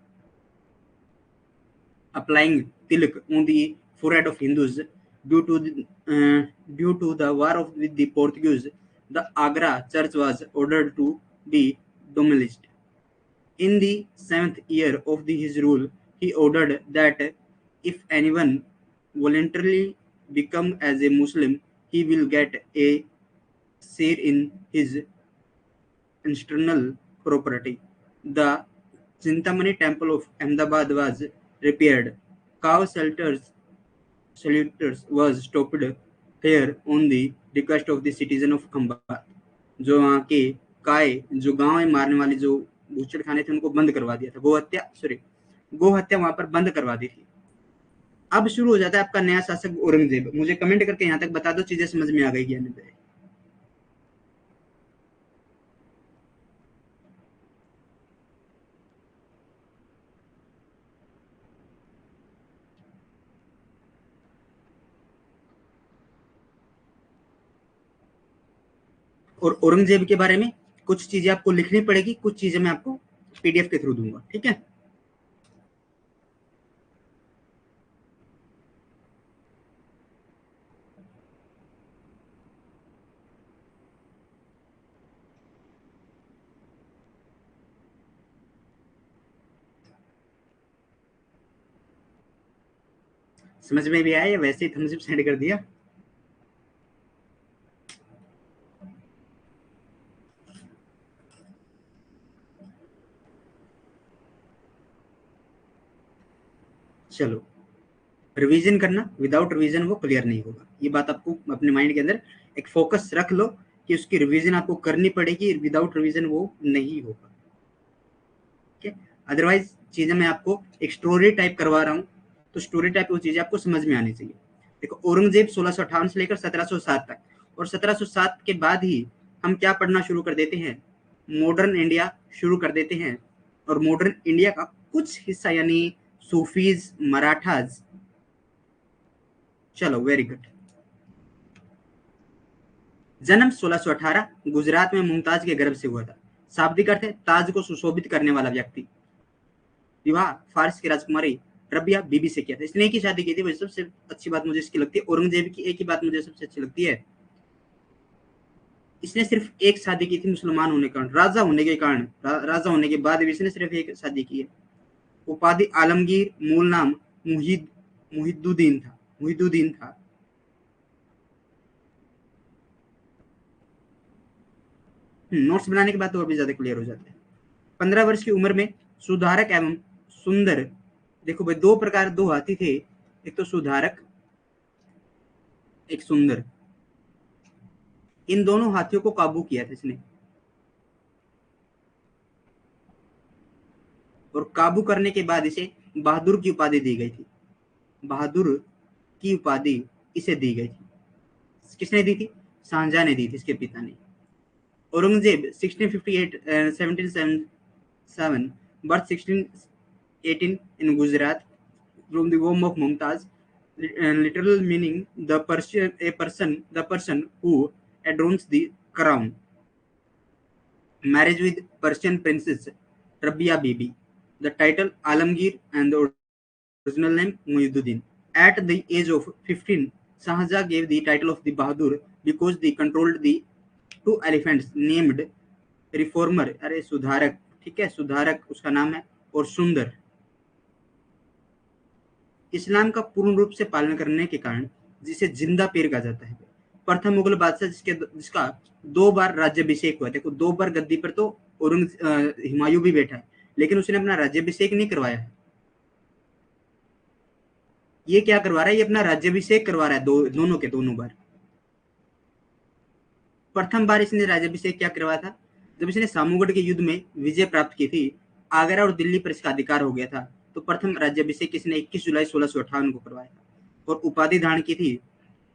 applying tilak on the forehead of Hindus due to the war with the Portuguese. The Agra church was ordered to be demolished. In the 7th year of his rule, he ordered that if anyone voluntarily become as a Muslim, he will get a share in his internal property. The Chintamani temple of Ahmedabad was repaired. Cow shelters was stopped here on the request of the citizen of Khambat. जो वहाँ के जो गांव में मारने वाले जो बूचड़ खाने थे उनको बंद करवा दिया था। गो हत्या वहां पर बंद करवा दी थी। अब शुरू हो जाता है आपका नया शासक औरंगजेब। मुझे कमेंट करके यहाँ तक बता दो चीजें समझ में आ गई या नहीं। और औरंगजेब के बारे में कुछ चीजें आपको लिखनी पड़ेगी, कुछ चीजें मैं आपको पीडीएफ के थ्रू दूंगा, ठीक है। समझ में भी आया या वैसे ही थम्स अप सेंड कर दिया? चलो, रिवीजन करना, विदाउट रिवीजन वो क्लियर नहीं होगा। ये बात आपको अपने माइंड के अंदर एक फोकस रख लो कि उसकी रिवीजन आपको करनी पड़ेगी, विदाउट रिवीजन वो नहीं होगा, ठीक है। अदरवाइज चीजें मैं आपको एक स्टोरी टाइप करवा रहा हूँ, तो स्टोरी टाइप वो चीजें आपको समझ में आनी चाहिए। देखो, औरंगजेब 1658 से लेकर 1707 तक, और 1707 के बाद ही हम क्या पढ़ना शुरू कर देते हैं, मॉडर्न इंडिया शुरू कर देते हैं। और मॉडर्न इंडिया का कुछ हिस्सा यानी सूफीज, मराठाज। चलो, वेरी गुड। जन्म 1618 गुजरात में मुमताज के गर्भ से हुआ था। शाब्दिक अर्थ है ताज को सुशोभित करने वाला व्यक्ति। विवाह फारस की राजकुमारी रबिया बीबी से किया था। इसने एक ही शादी की थी। वैसे सबसे अच्छी बात मुझे इसकी लगती है, औरंगजेब की एक ही बात मुझे सबसे अच्छी लगती है, इसने सिर्फ एक शादी की थी मुसलमान होने के कारण, राजा होने के कारण। राजा होने के बाद भी इसने सिर्फ एक शादी की है। उपाधि आलमगीर, मूल नाम मुहिद्दुद्दीन था। नोट्स बनाने के बाद तो और भी ज्यादा क्लियर हो जाते हैं। 15 वर्ष की उम्र में सुधारक एवं सुंदर, देखो भाई, दो हाथी थे, एक तो सुधारक, एक सुंदर। इन दोनों हाथियों को काबू किया था इसने, और काबू करने के बाद इसे बहादुर की उपाधि दी गई थी। बहादुर की उपाधि इसे दी गई थी। किसने दी थी? शाहजहां ने दी थी, इसके पिता ने। Aurangzeb 1658-1777, birth 1618 in Gujarat, from the womb of Mumtaz, literal meaning the person who adorns the crown. Marriage with Persian princess Rabia Bibi. The title Alamgir and the original name Muhyiddin. At the age of 15, Shahjahan gave the title of the Bahadur because they controlled the 2 elephants named reformer, अरे सुधारक, ठीक है, सुधारक उसका नाम है, और सुंदर। इस्लाम का पूर्ण रूप से पालन करने के कारण जिसे जिंदा पीर कहा जाता है। प्रथम मुगल बादशाह जिसका 2 बार राज्याभिषेक हुआ। देखो 2 बार गद्दी पर तो हुमायूं भी बैठा है, लेकिन उसने अपना राज्याभिषेक नहीं करवाया है। ये क्या करवा रहा है, ये अपना राज्याभिषेक करवा रहा है, दोनों के दोनों बार। प्रथम बार इसने राज्याभिषेक क्या करवाया था, जब इसने सामूगढ़ के युद्ध में विजय प्राप्त की थी, आगरा और दिल्ली पर इसका अधिकार हो गया था, तो प्रथम राज्याभिषेक इसने 21 जुलाई 1658 को करवाया था। और उपाधि धारण की थी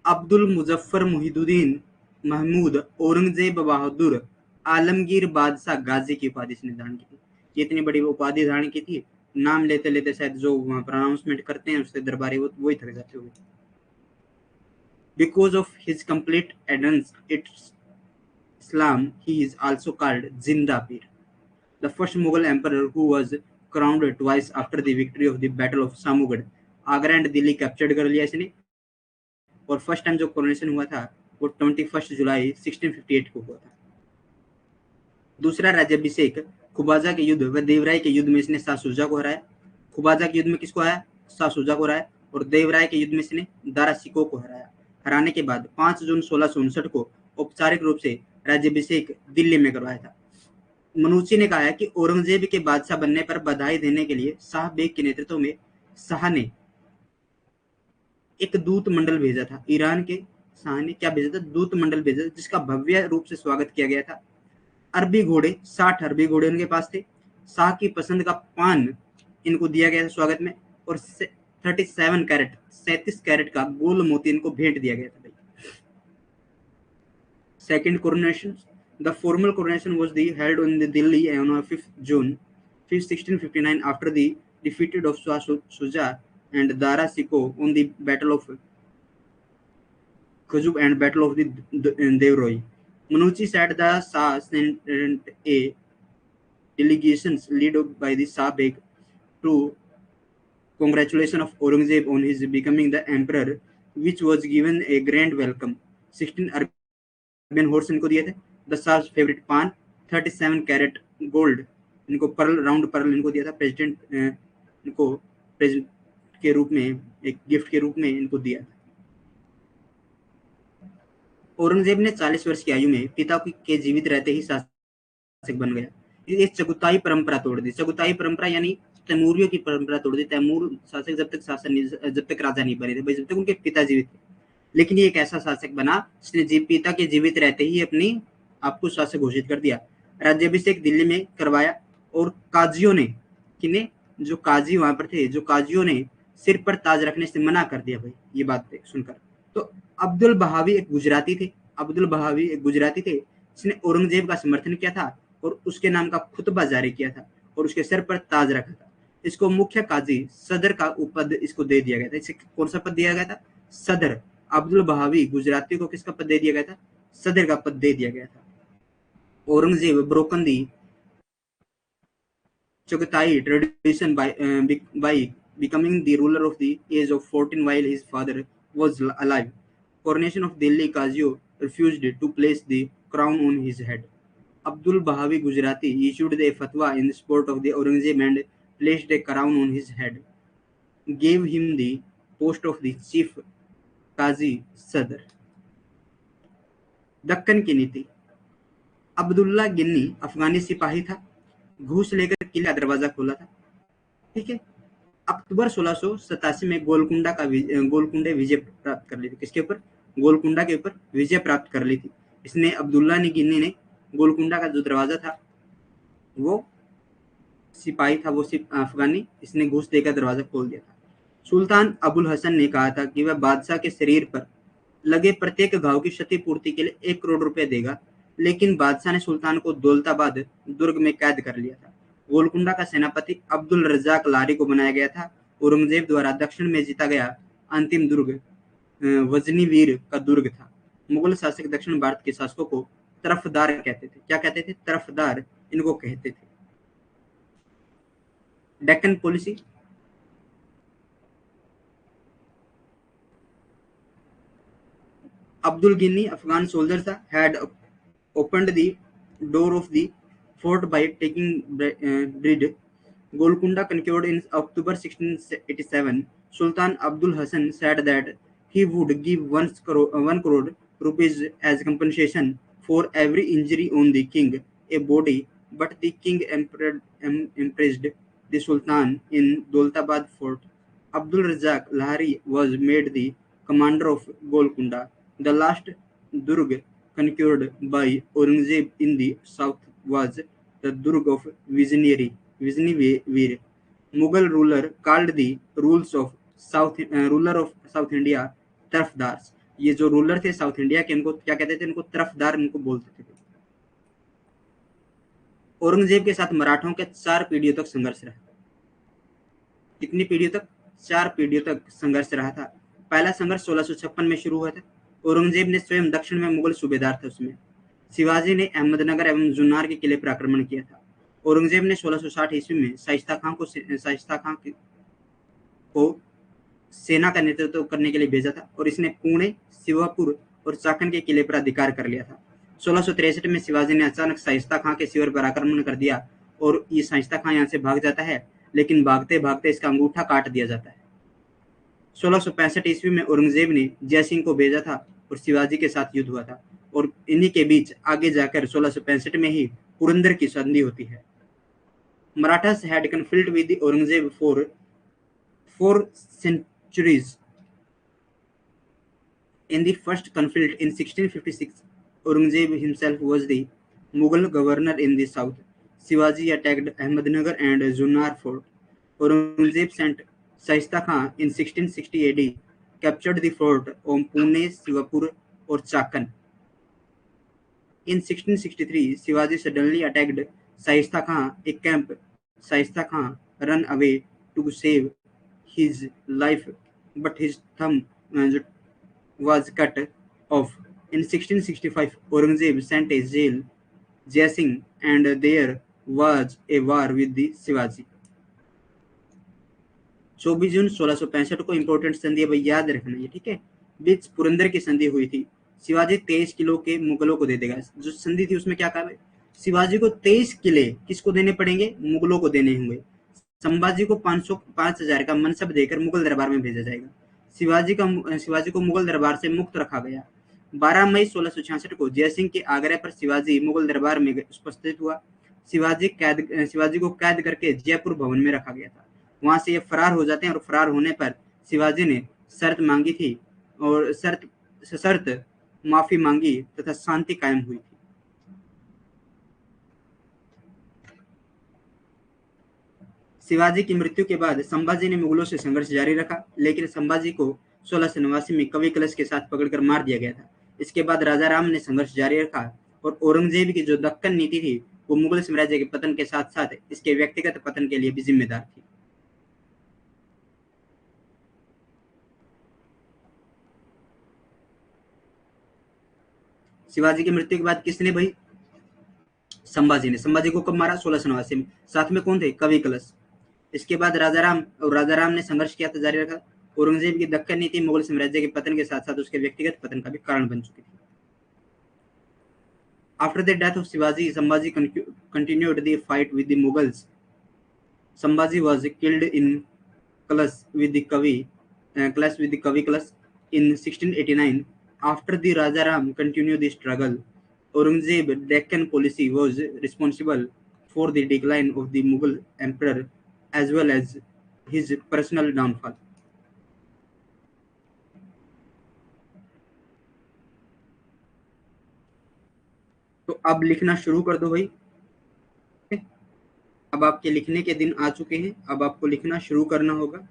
अब्दुल मुजफ्फर मुहिदुद्दीन महमूद औरंगजेब बहादुर आलमगीर बादशाह गाजी की उपाधि इसने धारण की थी। ये इतनी बड़ी उपाधि धारण की थी, नाम लेते लेते शायद जो प्रोनाउंसमेंट करते हैं उससे दरबारी वो ही थक जाते होंगे। Because of his complete adherence to Islam, he is also called Zinda Pir, the first Mughal emperor who was crowned twice after the victory of the Battle of Samugad. Agra and Delhi captured कर लिया इसने, और first time जो coronation हुआ था वो 21 जुलाई 1658 को हुआ था। दूसरा राज्याभिषेक खुबाजा के युद्ध व देवराय के युद्ध में इसने शाह शुजा को हराया। खुबाजा के युद्ध में किसको हराया, शाह शुजा को हराया, और देवराय के युद्ध में इसने दारा सिकोह को हराया। हराने के बाद 5 जून 1659 को औपचारिक रूप से राज्याभिषेक दिल्ली में करवाया था। मनुची ने कहा है कि औरंगजेब के बादशाह बनने पर बधाई देने के लिए शाह बेग के नेतृत्व में शाह ने एक दूत मंडल भेजा था। ईरान के शाह ने क्या भेजा था, दूत मंडल भेजा था, जिसका भव्य रूप से स्वागत किया गया था। अरबी घोड़े, 60 अरबी घोड़े उनके पास थे। शाह की पसंद का पान इनको दिया गया था स्वागत में, और 37 कैरेट का गोल मोती इनको भेंट दिया गया था। Second coronation, the formal coronation was held in the Delhi on 5th June 1659 after the defeat of Shah Shuja and Dara Shikoh on the Battle of Khajub and Battle of the Devroy. Manuchi said the Shah sent a delegation led by the Shah Beg to congratulation of Aurangzeb on his becoming the emperor, which was given a grand welcome. 16 Arabian horse इनको दिए थे, the शाह's favourite पान, 37 carat gold इनको, Perl, round Perl इनको दिया था। President इनको present के रूप में, एक गिफ्ट के रूप में इनको दिया था। औरंगजेब ने 40 वर्ष की आयु में पिता के जीवित रहते ही शासक बन गया। ये चगुताई परंपरा तोड़ दी। चगुताई परंपरा यानी तैमूरियों की परंपरा तोड़ दी। तैमूर शासक जब तक राजा नहीं बने थे भाई, जब तक उनके पिता जीवित थे, लेकिन ये एक ऐसा शासक बना जिसने पिता के जीवित रहते ही अपनी आपको शासक घोषित कर दिया। राज्याभिषेक दिल्ली में करवाया, और काजियों ने, किन्हें, जो काजी वहां पर थे, जो काजियों ने सिर पर ताज रखने से मना कर दिया भाई, ये बात सुनकर। तो अब्दुल बहावी एक गुजराती थे, अब्दुल बहावी एक गुजराती थे जिसने औरंगजेब का समर्थन किया था और उसके नाम का खुतबा जारी किया था और उसके सर पर ताज रखा था। इसको मुख्य काजी सदर का पद इसको दे दिया गया था। इसे कौन सा पद दिया गया था, सदर। अब्दुल बहावी गुजराती को किसका पद दे दिया गया था, सदर का पद दे दिया गया था। Aurangzeb broken the Chagatai tradition by becoming the ruler of the age of 14 while his father was alive. Coronation of Delhi Qazio refused to place the crown on his head. Abdul Bahawi Gujarati issued a fatwa in support of the Aurangzeb and placed a crown on his head, gave him the post of the chief Qazi Sadr. Deccan की नीति। अब्दुल्ला गिन्नी अफगानी सिपाही था, घूस लेकर किला दरवाजा खोला था, ठीक है। अक्टूबर 1687 में गोलकुंडे विजय प्राप्त कर ली थी। किसके ऊपर, गोलकुंडा के ऊपर विजय प्राप्त कर ली थी इसने। अब्दुल्ला गिन्नी ने गोलकुंडा का जो दरवाजा था, वो सिपाही था, वो अफगानी, इसने घूस देकर दरवाजा खोल दिया था। सुल्तान अबुल हसन ने कहा था कि वह बादशाह के शरीर पर लगे प्रत्येक घाव की क्षतिपूर्ति के लिए 1 करोड़ रुपए देगा, लेकिन बादशाह ने सुल्तान को दौलताबाद दुर्ग में कैद कर लिया था। गोलकुंडा का सेनापति अब्दुल रज्जाक लारी को बनाया गया था। औरंगजेब द्वारा दक्षिण में जीता गया अंतिम दुर्ग वजनीवीर का दुर्ग था। मुगल शासक दक्षिण भारत के शासकों को तरफदार कहते थे। क्या कहते थे, तरफदार इनको कहते थे। Deccan policy, Abdul Ghani, Afghan soldiers, had opened the door of the fought by taking Brid. Golconda conquered in October 1687. Sultan Abdul Hassan said that he would give 1 crore rupees as compensation for every injury on the king, a body, but the king impressed the Sultan in Daulatabad fort. Abdul Razak Lahari was made the commander of Golconda, the last Durg conquered by Aurangzeb in the south was the Durg of Vizianivir. Mughal ruler called the ruler of South India तरफदार. ये जो ruler थे south India के, इनको क्या कहते थे? इनको तरफदार इनको बोलते थे। औरंगजेब के साथ मराठों के 4 पीढ़ियों तक संघर्ष रहा। कितनी पीढ़ियों तक? 4 पीढ़ियों तक संघर्ष रहा था। पहला संघर्ष 1656 में शुरू हुआ था। औरंगजेब ने स्वयं दक्षिण में मुगल सूबेदार थे उसमें। शिवाजी ने अहमदनगर एवं जुन्नार के किले पर आक्रमण किया था। औरंगजेब ने 1660 ईस्वी में शाइस्ता खां को सेना का नेतृत्व करने के लिए भेजा था और इसने पुणे, शिवापुर और चाकन के किले पर अधिकार कर लिया था। 1663 में शिवाजी ने अचानक शाइस्ता खां के शिविर पर आक्रमण कर दिया और ये शाइस्ता खां यहाँ से भाग जाता है, लेकिन भागते भागते इसका अंगूठा काट दिया जाता है। 1665 ईस्वी में औरंगजेब ने जय सिंह को भेजा था और शिवाजी के साथ युद्ध हुआ था और इन्हीं के बीच आगे जाकर 1665 में ही पुरंदर की संधि होती है। Marathas had conflict with Aurangzeb for 4 centuries. In the first conflict in 1656, Aurangzeb himself was the Mughal governor in the south. Shivaji attacked Ahmednagar and Junnar fort. Aurangzeb sent Shaista Khan in 1660 AD, captured the fort on Pune, Sivapur or Chakan. In 1663, Shivaji suddenly attacked Shaista Khan, a camp. Shaista Khan ran away to save his life, but his thumb was cut off. In 1665, Aurangzeb sent a Jai Singh, and there was a war with the Shivaji. 24 जून 1665 को important संधि है भाई, याद रखना ये, ठीक है। बीच पुरंदर की संधि हुई थी। शिवाजी 23 किलो के मुगलों को दे देगा। जो संधि थी उसमें क्या कहा है? शिवाजी को 23 किले किसको देने पड़ेंगे? मुगलों को देने होंगे। संभाजी को 5,000 का मनसब देकर मुगल दरबार में भेजा जाएगा। शिवाजी को मुगल दरबार से मुक्त रखा गया। 12 मई 1666 को जयसिंह के आग्रह पर शिवाजी मुगल दरबार में उपस्थित हुआ। शिवाजी को कैद करके जयपुर भवन में रखा गया था। वहां से ये फरार हो जाते हैं और फरार होने पर शिवाजी ने शर्त मांगी थी और शर्त माफी मांगी तथा शांति कायम हुई थी। शिवाजी की मृत्यु के बाद संभाजी ने मुगलों से संघर्ष जारी रखा, लेकिन संभाजी को 1689 में कवि कलश के साथ पकड़कर मार दिया गया था। इसके बाद राजा राम ने संघर्ष जारी रखा और औरंगजेब की जो दक्कन नीति थी वो मुगल साम्राज्य के पतन के साथ साथ इसके व्यक्तिगत पतन के लिए भी जिम्मेदार थी। शिवाजी की मृत्यु के बाद किसने भाई? संभाजी ने। संभाजी को कब मारा? 1689 में। साथ में कौन थे? कवि कलश। इसके बाद राजा राम ने संघर्ष किया था, जारी रखा। औरंगजेब की दक्कन नीति मुगल साम्राज्य के पतन के साथ साथ उसके व्यक्तिगत पतन का भी कारण बन चुकी थी। After the death of Shivaji, Sambhaji continued the fight with the Mughals. Sambhaji was killed in clash with the Kavi Kalash in 1689. After the Rajaram continued the struggle, Aurangzeb's Deccan policy was responsible for the decline of the Mughal emperor as well as his personal downfall. तो अब लिखना शुरू कर दो भाई। अब आपके लिखने के दिन आ चुके हैं, अब आपको लिखना शुरू करना होगा।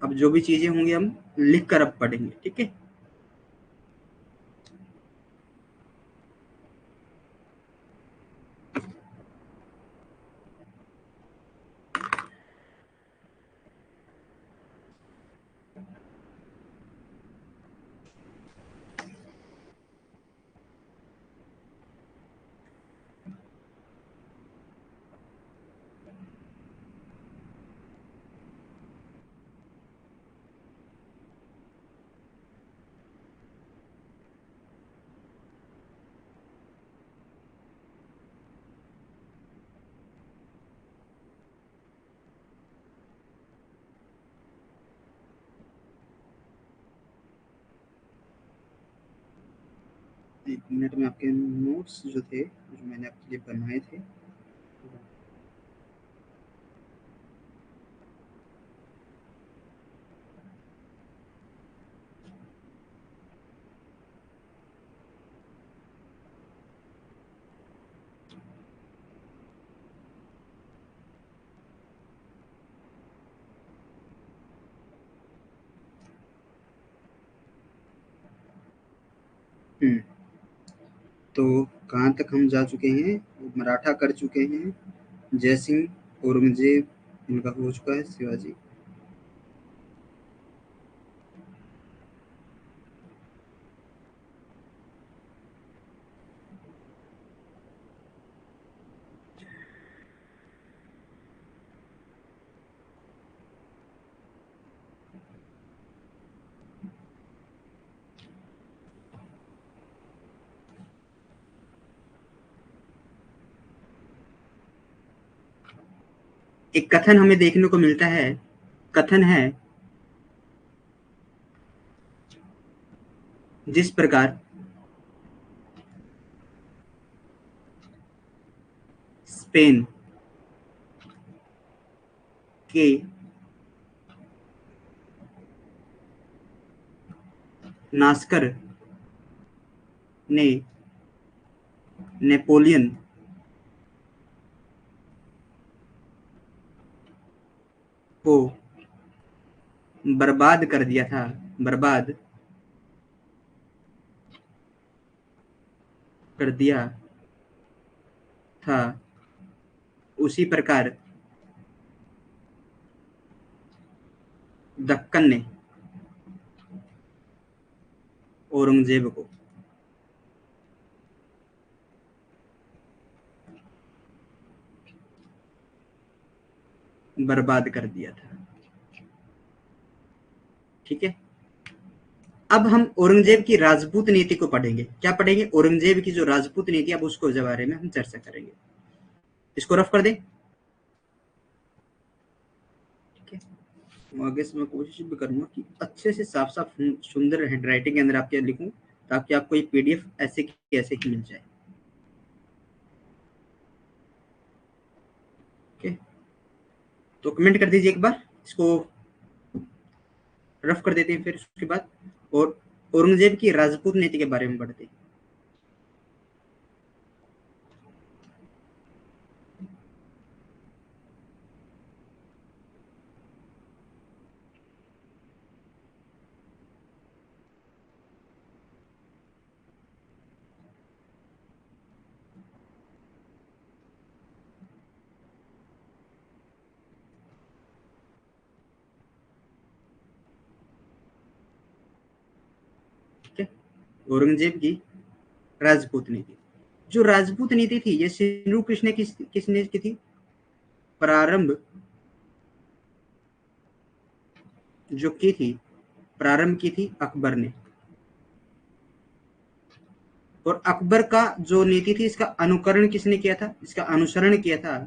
अब जो भी चीजें होंगी हम लिख कर अब पढ़ेंगे, ठीक है। एक मिनट में आपके नोट्स जो थे, जो मैंने आपके लिए बनाए थे। तो कहाँ तक हम जा चुके हैं? मराठा कर चुके हैं, जय सिंह, औरंगजेब, इनका हो चुका है, शिवाजी। एक कथन हमें देखने को मिलता है, कथन है, जिस प्रकार स्पेन के नास्कर ने नेपोलियन को बर्बाद कर दिया था, बर्बाद कर दिया था, उसी प्रकार दक्कन ने औरंगजेब को बर्बाद कर दिया था। ठीक है, अब हम औरंगजेब की राजपूत नीति को पढ़ेंगे। क्या पढ़ेंगे? औरंगजेब की जो राजपूत नीति, अब उसको बारे में हम चर्चा करेंगे। इसको रफ कर दें। ठीक है, तो आगे से मैं कोशिश भी करूंगा कि अच्छे से साफ साफ सुंदर हैंडराइटिंग के अंदर आपके लिखूं, ताकि आपको ये पीडीएफ ऐसे की ऐसे ही मिल जाए। ओके, तो कमेंट कर दीजिए एक बार, इसको रफ कर देते हैं, फिर उसके बाद और औरंगजेब की राजपूत नीति के बारे में पढ़ते हैं। ठीक है, औरंगजेब की राजपूत नीति। जो राजपूत नीति थी, ये शुरू किसने किसने की थी? प्रारंभ जो की थी, प्रारंभ की थी अकबर ने। और अकबर का जो नीति थी, इसका अनुकरण किसने किया था? इसका अनुसरण किया था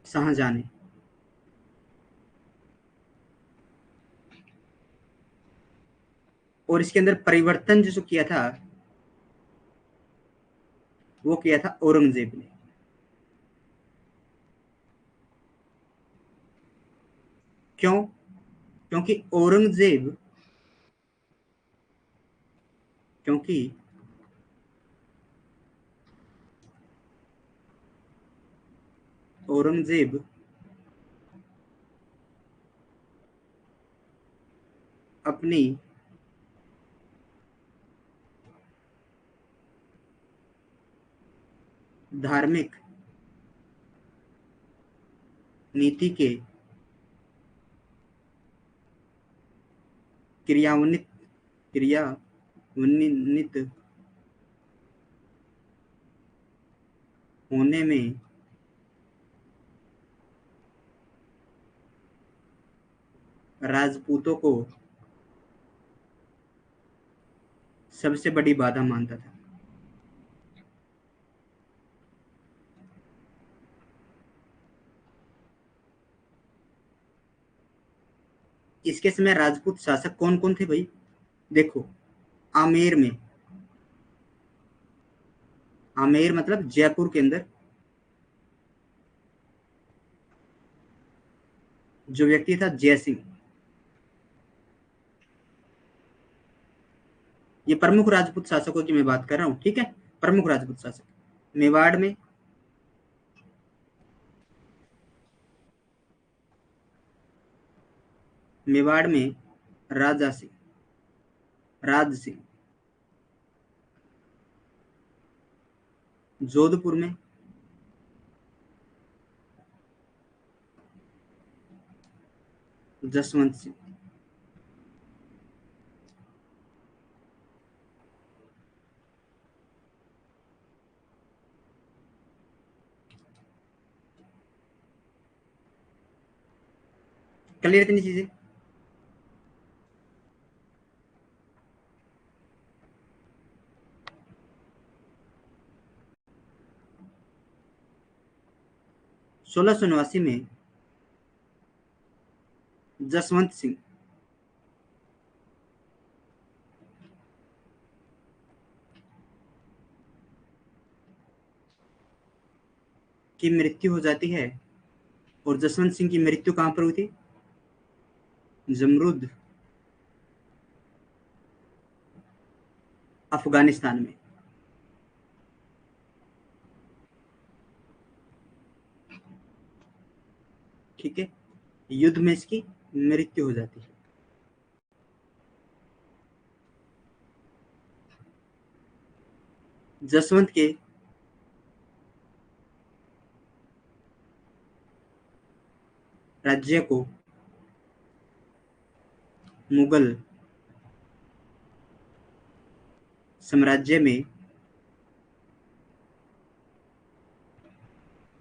शाहजहां ने। और इसके अंदर परिवर्तन जो किया था, वो किया था औरंगजेब ने। क्यों? क्योंकि क्योंकि औरंगजेब अपनी धार्मिक नीति के क्रियान्वित क्रियान्वित होने में राजपूतों को सबसे बड़ी बाधा मानता था। इसके समय राजपूत शासक कौन कौन थे भाई? देखो, आमेर में, आमेर मतलब जयपुर के अंदर जो व्यक्ति था जयसिंह, ये प्रमुख राजपूत शासकों की मैं बात कर रहा हूँ, ठीक है, प्रमुख राजपूत शासक। मेवाड़ में मेवाड़ में राजा सिंह, राज सिंह। जोधपुर में जसवंत सिंह। क्लियर इतनी चीजें? सोलह सौ नवासी में जसवंत सिंह की मृत्यु हो जाती है। और जसवंत सिंह की मृत्यु कहां पर हुई थी? जमरुद, अफगानिस्तान में। ठीक है, युद्ध में इसकी मृत्यु हो जाती है। जसवंत के राज्य को मुगल साम्राज्य में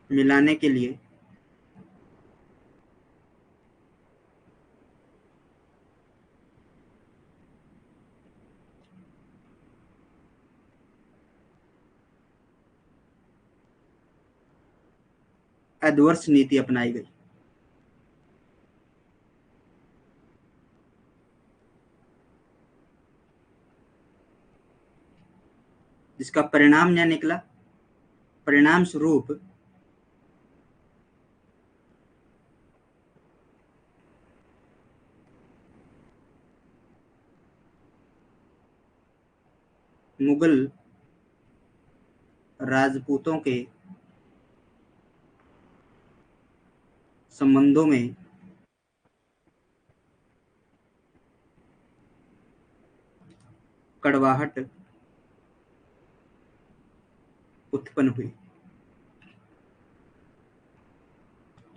मिलाने के लिए अद्वर्स नीति अपनाई गई। जिसका परिणाम क्या निकला? परिणाम स्वरूप मुगल राजपूतों के संबंधों में कड़वाहट उत्पन्न हुई।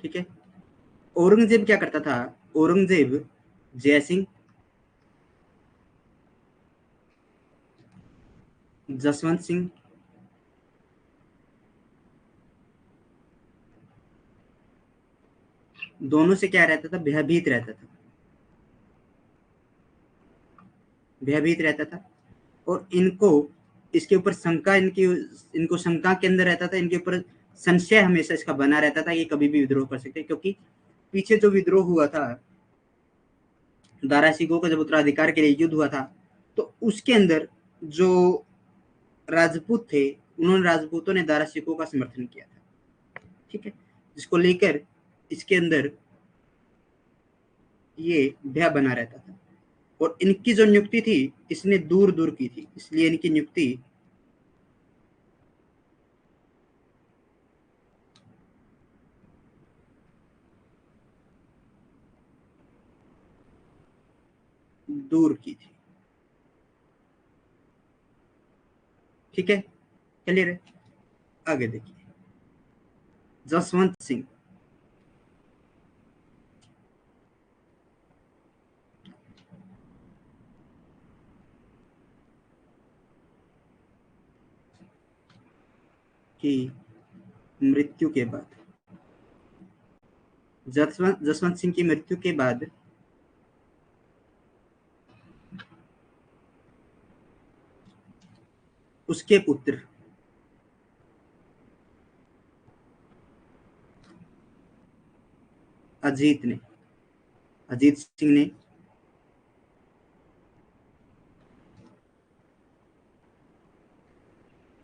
ठीक है, औरंगजेब क्या करता था? औरंगजेब जयसिंह, जसवंत सिंह, दोनों से क्या रहता था? भयभीत रहता था, भयभीत रहता था। और इनको इसके ऊपर शंका, इनको शंका के अंदर रहता था, इनके ऊपर संशय हमेशा इसका बना रहता था, ये कभी भी विद्रोह कर सकते, क्योंकि पीछे जो विद्रोह हुआ था, दारा सिकों का जब उत्तराधिकार के लिए युद्ध हुआ था, तो उसके अंदर जो राजपूत थे, उन्होंने राजपूतों ने दारा सिकों का समर्थन किया था। ठीक है, जिसको लेकर इसके अंदर ये भय बना रहता था। और इनकी जो नियुक्ति थी, इसने दूर दूर की थी, इसलिए इनकी नियुक्ति दूर की थी। ठीक है, क्लियर है? आगे देखिए, जसवंत सिंह की मृत्यु के बाद, जसवंत सिंह की मृत्यु के बाद उसके पुत्र अजीत ने अजीत सिंह ने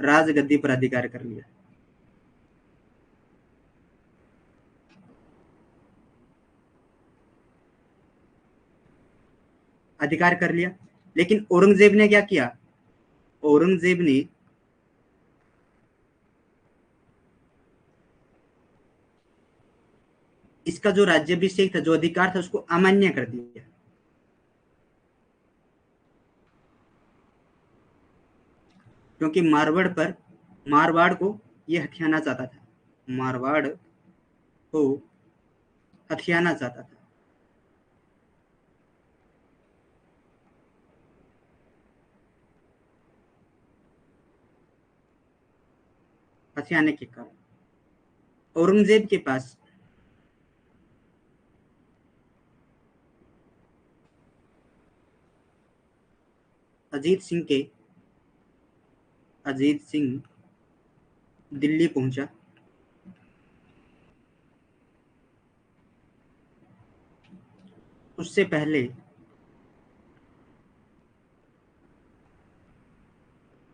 राजगद्दी पर अधिकार कर लिया। अधिकार कर लिया, लेकिन औरंगजेब ने क्या किया? औरंगजेब ने इसका जो राज्याभिषेक था, जो अधिकार था, उसको अमान्य कर दिया। क्योंकि मारवाड़ को यह हथियाना चाहता था, मारवाड़ को हथियाना चाहता था। हथियाने के कारण औरंगजेब के पास अजीत सिंह दिल्ली पहुंचा। उससे पहले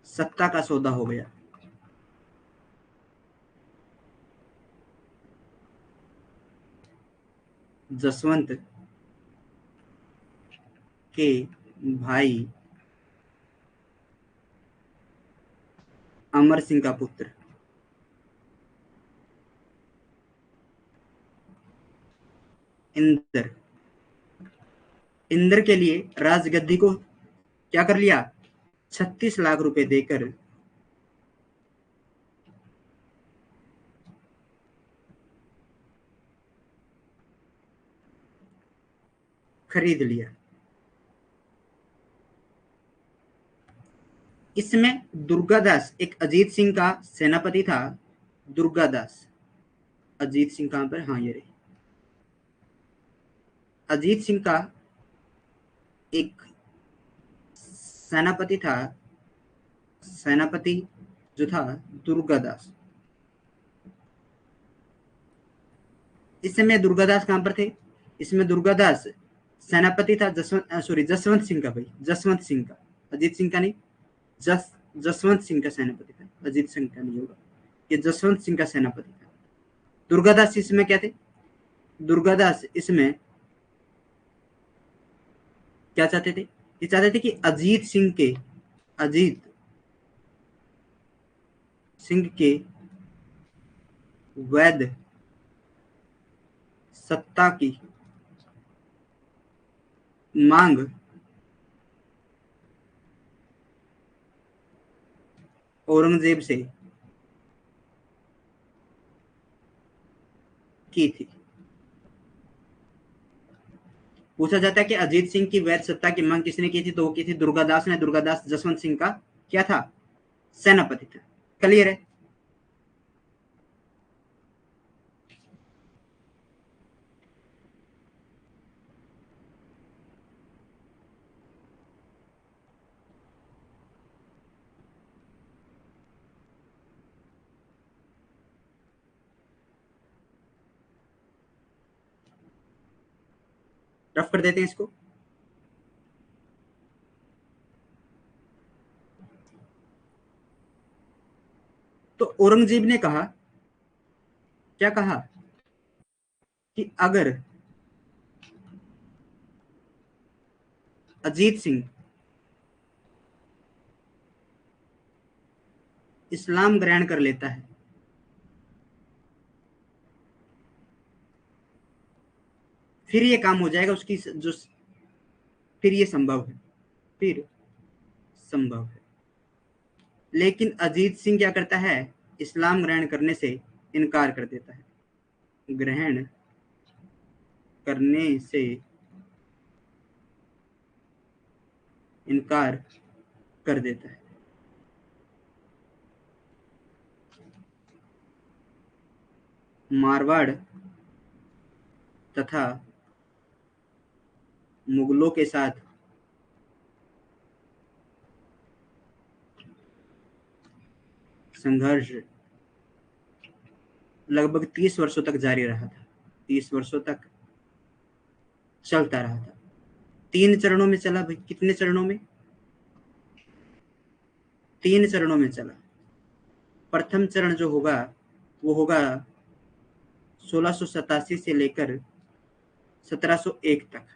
सत्ता का सौदा हो गया। जसवंत के भाई अमर सिंह का पुत्र इंदर इंदर के लिए राजगद्दी को क्या कर लिया? 36 लाख रुपए देकर खरीद लिया। इसमें दुर्गादास, एक अजीत सिंह का सेनापति था। दुर्गादास, अजीत सिंह कहां पर? हाँ, ये रही। अजीत सिंह का एक सेनापति था, सेनापति जो था दुर्गादास। इस समय दुर्गादास कहां पर थे? इसमें दुर्गादास सेनापति था जसवंत सिंह का भाई, जसवंत सिंह का, अजीत सिंह का नहीं। जसवंत सिंह का सेनापति था, अजीत सिंह का नहीं होगा। ये जसवंत सिंह का सेनापति था। दुर्गादास इसमें क्या थे? दुर्गादास इसमें क्या चाहते थे? ये चाहते थे कि अजीत सिंह के वैध सत्ता की मांग औरंगजेब से की थी। पूछा जाता है कि अजीत सिंह की वैध सत्ता की मांग किसने की थी? तो वो की थी दुर्गादास ने। दुर्गादास जसवंत सिंह का क्या था? सेनापति था। क्लियर है? रफ कर देते हैं इसको। तो औरंगजेब ने कहा, क्या कहा? कि अगर अजीत सिंह इस्लाम ग्रहण कर लेता है फिर ये काम हो जाएगा उसकी, जो फिर ये संभव है, फिर संभव है। लेकिन अजीत सिंह क्या करता है? इस्लाम ग्रहण करने से इनकार कर देता है। ग्रहण करने से इनकार कर देता है। मारवाड़ तथा मुगलों के साथ संघर्ष लगभग 30 वर्षों तक जारी रहा था। 30 वर्षों तक चलता रहा था। 3 चरणों में चला भाई। कितने चरणों में? 3 चरणों में चला। प्रथम चरण जो होगा वो होगा 1687 से लेकर 1701 तक,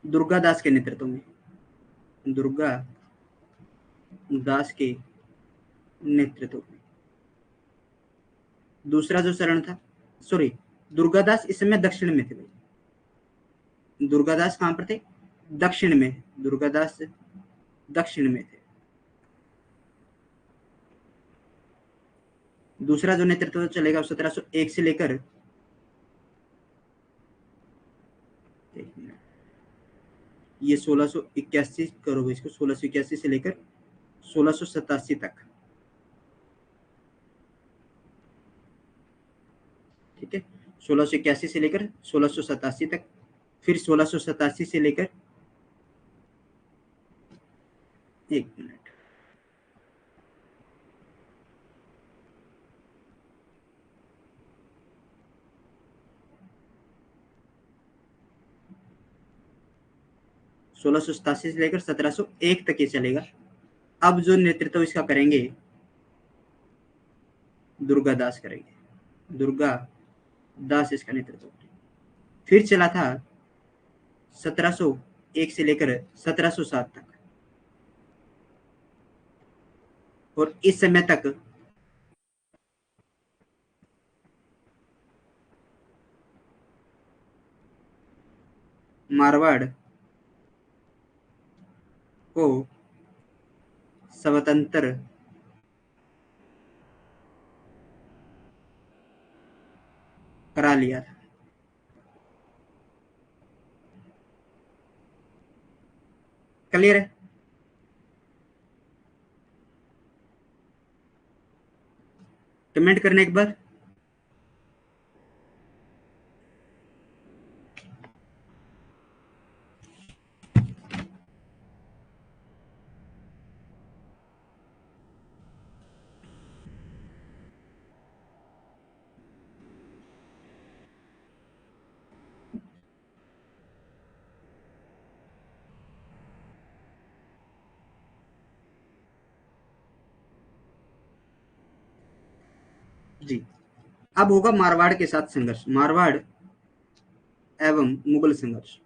दुर्गा दास के नेतृत्व में, दुर्गा दास के नेतृत्व में। दूसरा जो चरण था, सॉरी, दुर्गादास इस समय दक्षिण में थे भाई। दुर्गादास कहां पर थे? दक्षिण में। दुर्गादास दक्षिण में थे। दूसरा जो नेतृत्व चलेगा 1701 से लेकर, ये 1681 करो इसको, 1681 से लेकर 1687 तक, ठीक है। 1681 से लेकर 1687 तक, फिर 1687 से लेकर, एक मिनट, सोलह सौ सतासी से लेकर 1701 तक ये चलेगा। अब जो नेतृत्व इसका करेंगे दुर्गा दास करेंगे। दुर्गा दास इसका नेतृत्व करेंगे। फिर चला था 1701 से लेकर 1707 तक, और इस समय तक मारवाड़ को स्वतंत्र करा लिया था। क्लियर है? कमेंट करने एक बार। जी, अब होगा मारवाड़ के साथ संघर्ष, मारवाड़ एवं मुगल संघर्ष।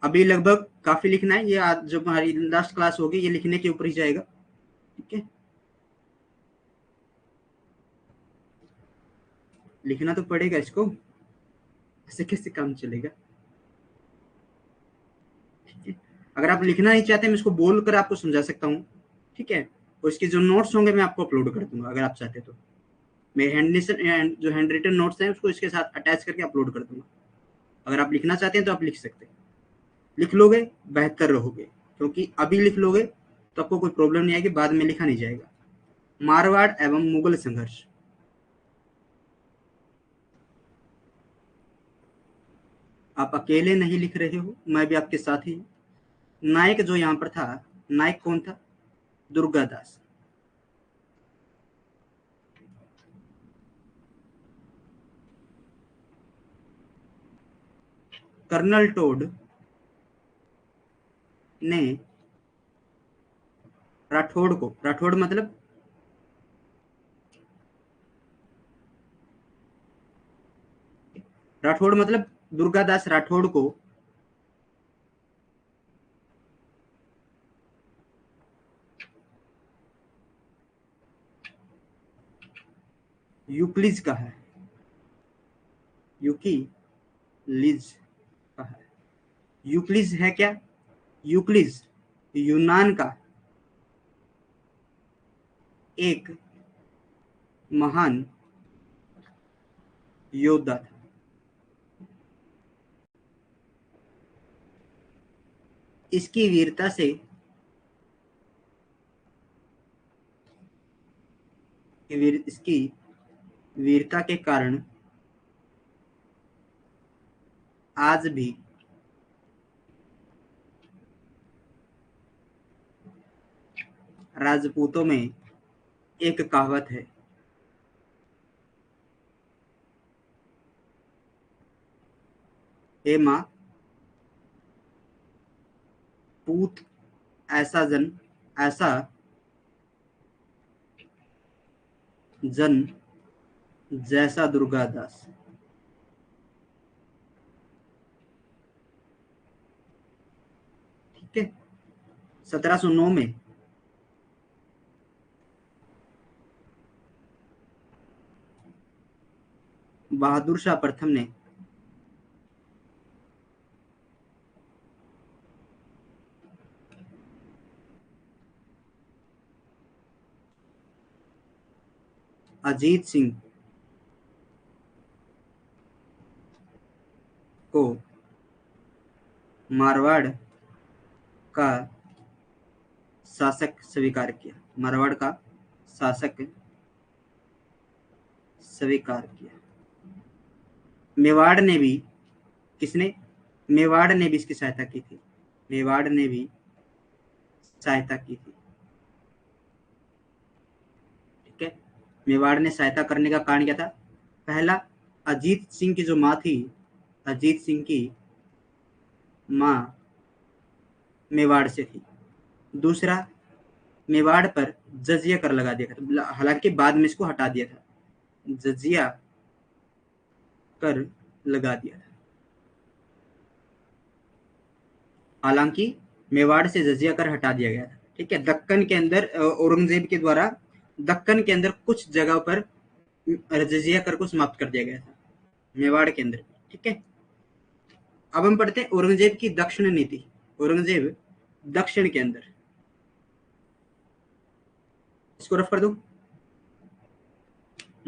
अभी लगभग काफी लिखना है, ये आज जो हमारी लास्ट क्लास होगी ये लिखने के ऊपर ही जाएगा, ठीक है। लिखना तो पड़ेगा इसको, ऐसे कैसे काम चलेगा, ठीक है। अगर आप लिखना नहीं चाहते मैं इसको बोल कर आपको समझा सकता हूँ, ठीक है। और इसके जो नोट्स होंगे मैं आपको अपलोड कर दूंगा अगर आप चाहते तो। मेरे जो हैंड रिटन नोट्स हैं उसको इसके साथ अटैच करके अपलोड कर दूंगा। अगर आप लिखना चाहते हैं तो आप लिख सकते हैं। लिख लोगे बेहतर रहोगे, क्योंकि अभी लिख लोगे तो आपको कोई प्रॉब्लम नहीं आएगी, बाद में लिखा नहीं जाएगा। मारवाड़ एवं मुगल संघर्ष। आप अकेले नहीं लिख रहे हो, मैं भी आपके साथ ही। नायक जो यहाँ पर था, नायक कौन था? दुर्गादास। कर्नल टोड ने राठौड़ को, राठौड़ मतलब राठौड़ मतलब दुर्गादास राठौड़ को यूक्लिज का है, यूकी लिज का है। यूक्लिज है क्या? यूक्लिज यूनान का एक महान योद्धा था। इसकी वीरता से, इसकी वीरता के कारण आज भी राजपूतों में एक कहावत है, हे माँ पूत ऐसा जन जैसा दुर्गादास। ठीक है। 1709 में बहादुर शाह प्रथम ने अजीत सिंह को मारवाड़ का शासक स्वीकार किया। मारवाड़ का शासक स्वीकार किया। मेवाड़ ने भी किसने मेवाड़ ने भी इसकी सहायता की थी। मेवाड़ ने भी सहायता की थी। ठीक है। मेवाड़ ने सहायता करने का कारण क्या था? पहला, अजीत सिंह की जो माँ थी, अजीत सिंह की माँ मेवाड़ से थी। दूसरा, मेवाड़ पर जजिया कर लगा दिया था, हालांकि बाद में इसको हटा दिया था, जजिया कर लगा दिया था। हालांकि मेवाड़ से जजिया कर हटा दिया गया था। ठीक है। दक्कन के अंदर औरंगजेब के द्वारा दक्कन के अंदर कुछ जगह पर जजिया कर को समाप्त कर दिया गया था, मेवाड़ के अंदर। ठीक है। अब हम पढ़ते हैं औरंगजेब की दक्षिण नीति। औरंगजेब दक्षिण के अंदर, इसको रफ कर दो।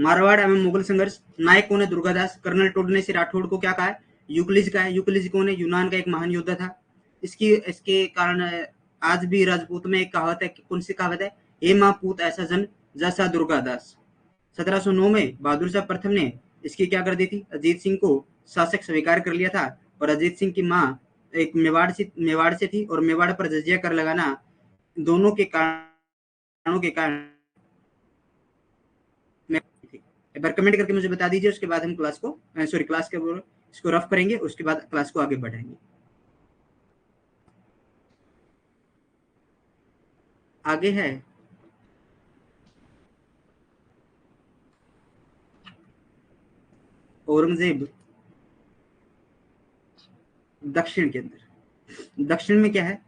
मारवाड़ एवं मुगल संघर्ष। नायक कौन है? दुर्गादास। कर्नल टोड ने इसे राठौड़ को क्या कहा है? यूक्लिज का है। यूक्लिज कौन है? यूनान का एक महान योद्धा था। इसके कारण आज भी राजपूत में एक कहावत है, कौन सी कहावत है? हे माँ पूत ऐसा जन जैसा दुर्गादास। 1709 में बहादुर शाह प्रथम ने इसकी क्या कर दी थी? अजीत सिंह को शासक स्वीकार कर लिया था। और अजीत सिंह की माँ एक मेवाड़ से थी, और मेवाड़ पर जजिया कर लगाना दोनों के कारण एक बार कमेंट करके मुझे बता दीजिए। उसके बाद हम क्लास के इसको रफ करेंगे, उसके बाद क्लास को आगे बढ़ाएंगे। आगे है औरंगजेब दक्षिण के अंदर। दक्षिण में क्या है?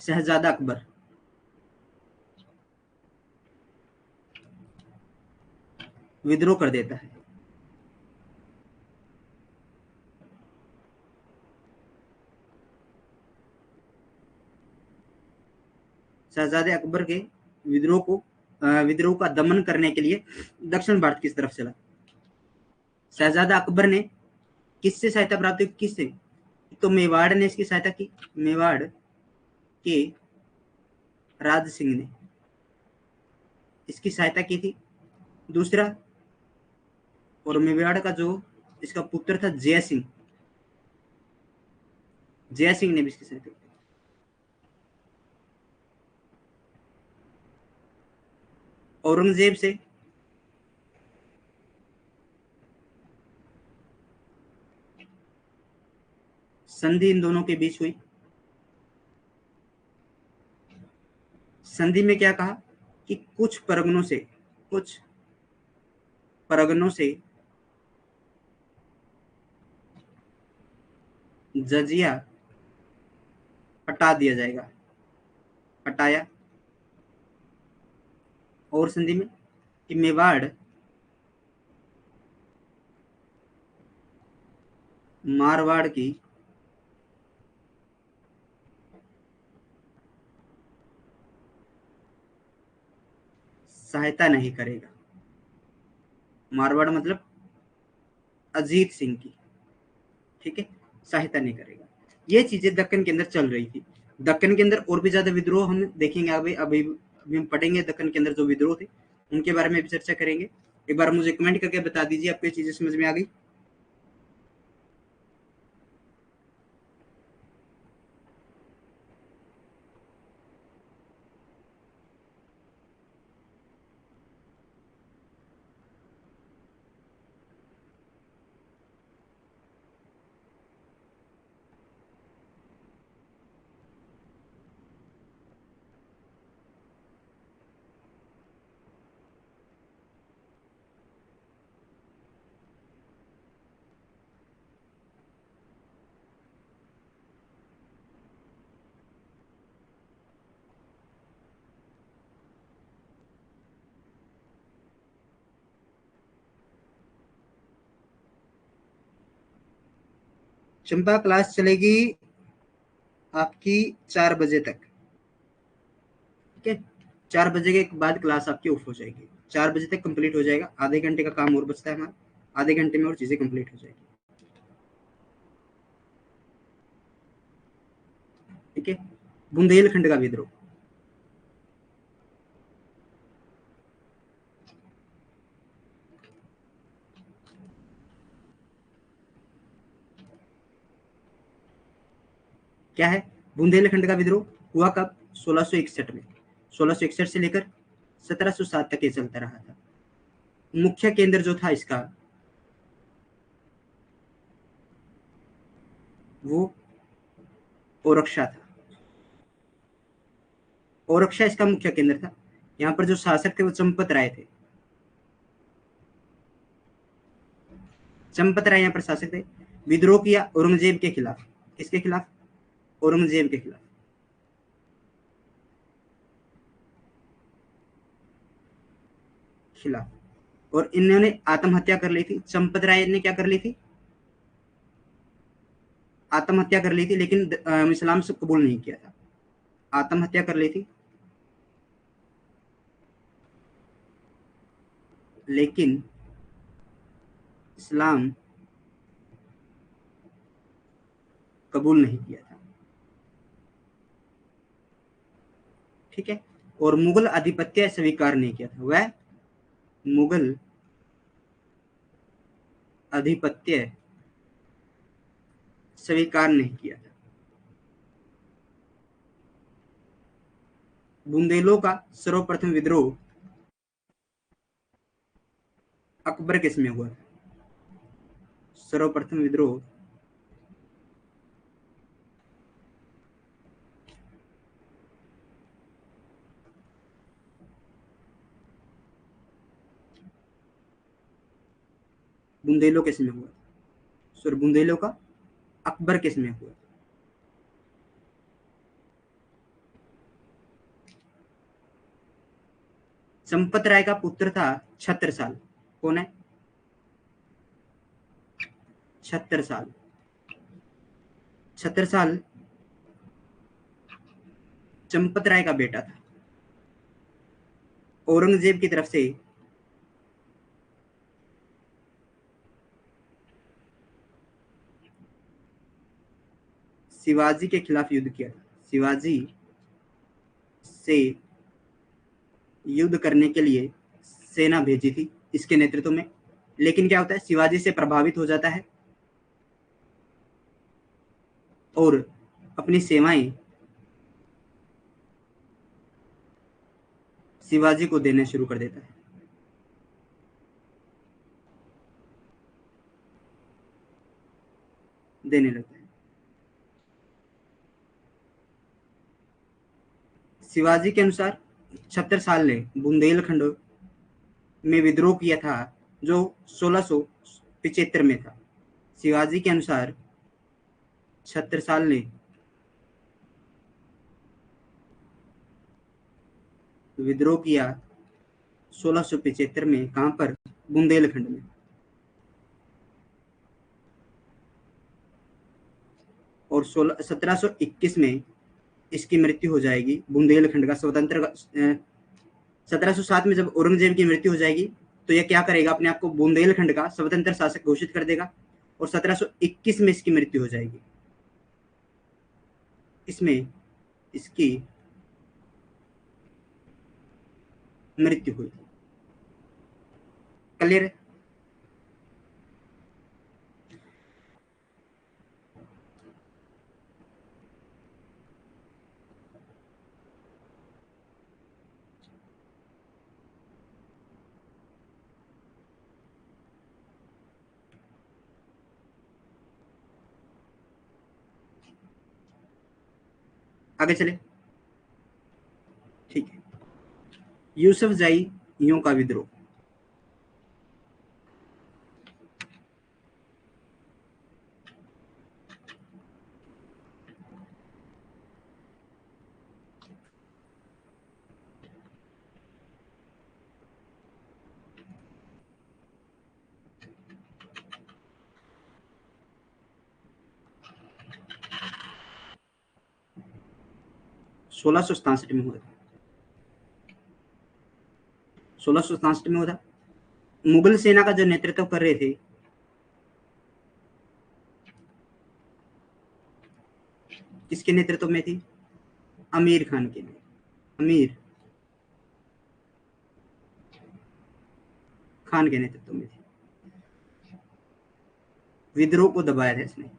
शहजादा अकबर विद्रोह कर देता है। शहजादे अकबर के विद्रोह का दमन करने के लिए दक्षिण भारत की तरफ चला। शहजादा अकबर ने किससे सहायता प्राप्त की? किससे? तो मेवाड़ ने इसकी सहायता की। मेवाड़ के राज सिंह ने इसकी सहायता की थी। दूसरा, और मेवाड़ का जो इसका पुत्र था जय सिंह, जय सिंह ने भी इसकी सहायता की। औरंगजेब से संधि इन दोनों के बीच हुई। संधि में क्या कहा कि कुछ परगनों से जजिया हटा दिया जाएगा। हटाया। और संधि में कि मेवाड़ मारवाड़ की सहायता नहीं करेगा। मारवाड़ मतलब अजीत सिंह की। ठीक है। सहायता नहीं करेगा। ये चीजें दक्कन के अंदर चल रही थी। दक्कन के अंदर और भी ज्यादा विद्रोह हम देखेंगे। अभी हम पढ़ेंगे दक्कन के अंदर जो विद्रोह थे उनके बारे में भी चर्चा करेंगे। एक बार मुझे कमेंट करके बता दीजिए आपको ये चीजें समझ में आ गई। चंपा क्लास चलेगी आपकी 4 बजे तक, ठीक है। 4 बजे के बाद क्लास आपकी ऑफ हो जाएगी, 4 बजे तक कंप्लीट हो जाएगा। आधे घंटे का काम और बचता है हमारा, आधे घंटे में और चीजें कंप्लीट हो जाएगी, ठीक है। बुंदेलखंड का विद्रोह, क्या है? बुंदेलखंड का विद्रोह हुआ कब? 1661 में। 1661 से लेकर 1707 तक ये चलता रहा था। मुख्य केंद्र जो था इसका वो ओरछा था। ओरछा इसका मुख्य केंद्र था। यहाँ पर जो शासक थे वो चंपत राय थे। चंपत राय यहाँ पर शासक थे। विद्रोह किया औरंगजेब के खिलाफ। किसके खिलाफ? औरंगजेब के खिलाफ। खिलाफ। और इन्होंने आत्महत्या कर ली थी। चंपत राय ने क्या कर ली थी? आत्महत्या कर ली थी, लेकिन इस्लाम से कबूल नहीं किया था। आत्महत्या कर ली थी, लेकिन इस्लाम कबूल नहीं किया था, ठीक है। और मुगल आधिपत्य स्वीकार नहीं किया था। वह मुगल आधिपत्य स्वीकार नहीं किया था। बुंदेलों का सर्वप्रथम विद्रोह अकबर के समय हुआ था। सर्वप्रथम विद्रोह बुंदेलों के समय हुआ। सॉरी, बुंदेलों का अकबर के समय हुआ। चंपत राय का पुत्र था छत्रसाल। कौन है? छत्रसाल। छत्रसाल चंपत राय का बेटा था। औरंगजेब की तरफ से शिवाजी के खिलाफ युद्ध किया था। शिवाजी से युद्ध करने के लिए सेना भेजी थी इसके नेतृत्व में। लेकिन क्या होता है, शिवाजी से प्रभावित हो जाता है और अपनी सेवाएं शिवाजी को देना शुरू कर देता है। देने लगता है। शिवाजी के अनुसार छत्रसाल ने बुंदेलखंड में विद्रोह किया था, जो 1675 में था। शिवाजी के अनुसार छत्रसाल ने विद्रोह किया 1675 में। कहां पर? बुंदेलखंड में। और 1721 में इसकी मृत्यु हो जाएगी। बुंदेलखंड का स्वतंत्र 1707 में जब औरंगजेब की मृत्यु हो जाएगी तो यह क्या करेगा, अपने आप को बुंदेलखंड का स्वतंत्र शासक घोषित कर देगा। और 1721 में इसकी मृत्यु हो जाएगी। इसमें इसकी मृत्यु हुई। क्लियर है? आगे चले, ठीक है। यूसुफजैयों का विद्रोह। 1667 में हुआ था। 1667 में हुआ था। मुगल सेना का जो नेतृत्व कर रहे थे, किसके नेतृत्व में थी? अमीर खान के। अमीर खान के नेतृत्व में थी। विद्रोह को दबाया था इसने।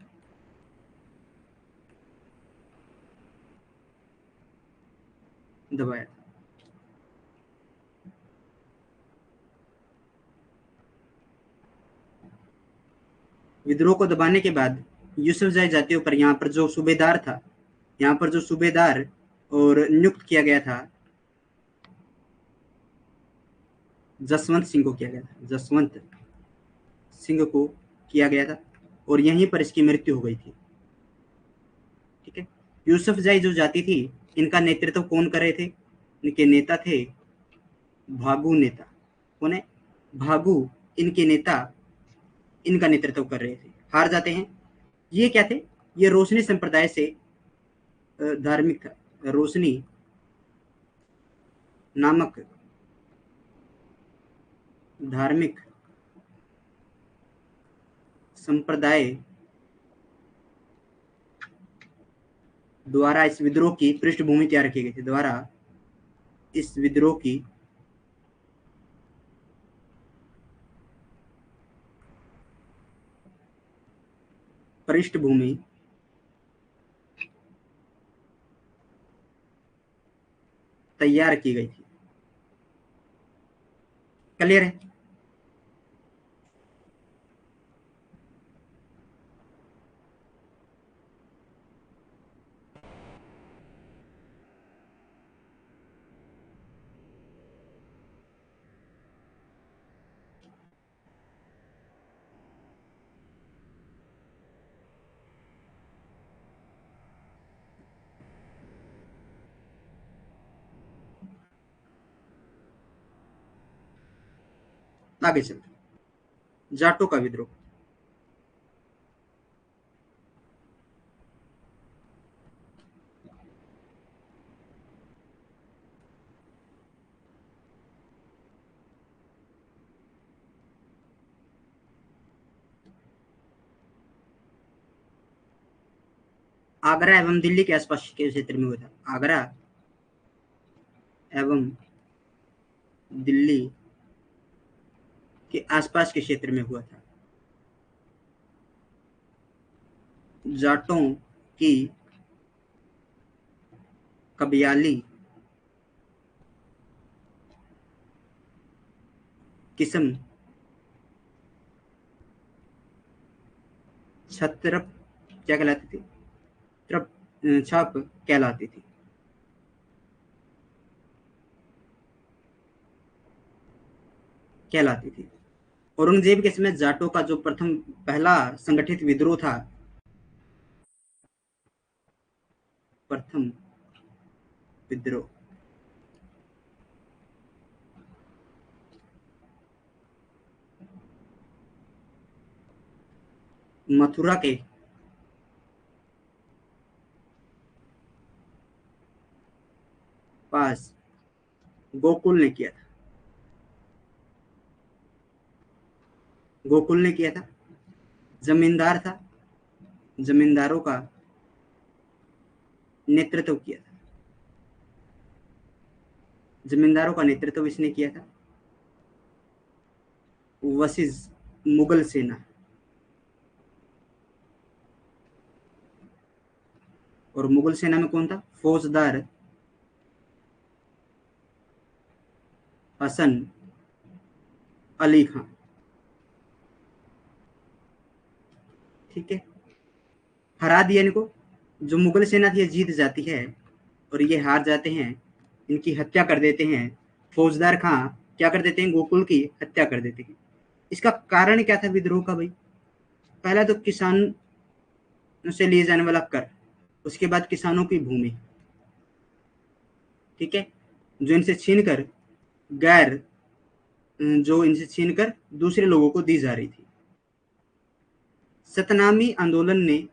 दबाया था। विद्रोह को दबाने के बाद यूसुफजई जातियों पर यहाँ पर जो सूबेदार था, यहाँ पर जो सूबेदार और नियुक्त किया गया था, जसवंत सिंह को किया गया था। जसवंत सिंह को किया गया था और यहीं पर इसकी मृत्यु हो गई थी। ठीक है। यूसुफजई जो जाति थी, इनका नेतृत्व कौन कर रहे थे? इनके नेता थे भागू नेता। कौन है? भागू इनके नेता, इनका नेतृत्व कर रहे थे। हार जाते हैं। ये क्या थे? ये रोशनी संप्रदाय से धार्मिक था। रोशनी नामक धार्मिक संप्रदाय द्वारा इस विद्रोह की पृष्ठभूमि तैयार की गई थी। द्वारा इस विद्रोह की पृष्ठभूमि तैयार की गई थी। क्लियर है? आगे चलते। जाटों का विद्रोह। आगरा एवं दिल्ली के आसपास के क्षेत्र में हुआ था। आगरा एवं दिल्ली के आसपास के क्षेत्र में हुआ था। जाटों की कबियाली किस्म छत्रप क्या कहलाती थी? छाप कहलाती थी। कहलाती थी। औरंगजेब के समय जाटों का जो प्रथम पहला संगठित विद्रोह था, प्रथम विद्रोह मथुरा के पास गोकुल ने किया था। गोकुल ने किया था। जमींदार था। जमींदारों का नेतृत्व किया था। जमींदारों का नेतृत्व इसने किया था। वसिज मुगल सेना और मुगल सेना में कौन था? फौजदार हसन अली खान। ठीक है। हरा दिया इनको। जो मुगल सेना थी जीत जाती है और ये हार जाते हैं। इनकी हत्या कर देते हैं। फौजदार खां क्या कर देते हैं? गोकुल की हत्या कर देते हैं। इसका कारण क्या था विद्रोह का भाई? पहला तो किसान से लिए जाने वाला कर, उसके बाद किसानों की भूमि, ठीक है, जो इनसे छीनकर गैर जो इनसे छीनकर दूसरे लोगों को दी जा रही थी। सतनामी आंदोलन ने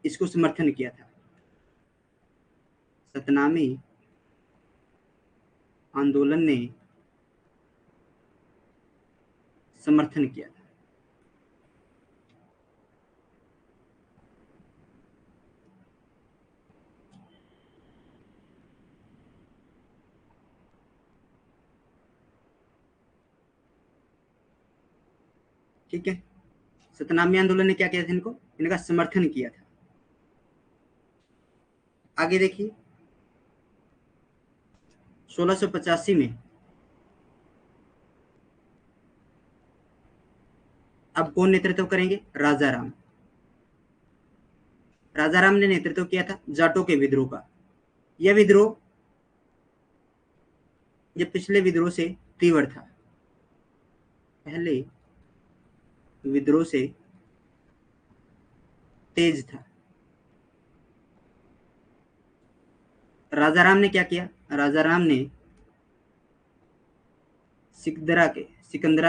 इसको समर्थन किया था। सतनामी आंदोलन ने समर्थन किया था। ठीक है, सतनामी आंदोलन ने क्या किया था? इनका समर्थन किया था। आगे देखिए, 1685 में अब कौन नेतृत्व करेंगे? राजा राम। राजा राम ने नेतृत्व किया था जाटों के विद्रोह का। यह विद्रोह ये पिछले विद्रोह से तीव्र था। पहले विद्रोह से तेज था। राजा राम ने क्या किया? राजा राम ने सिकंदरा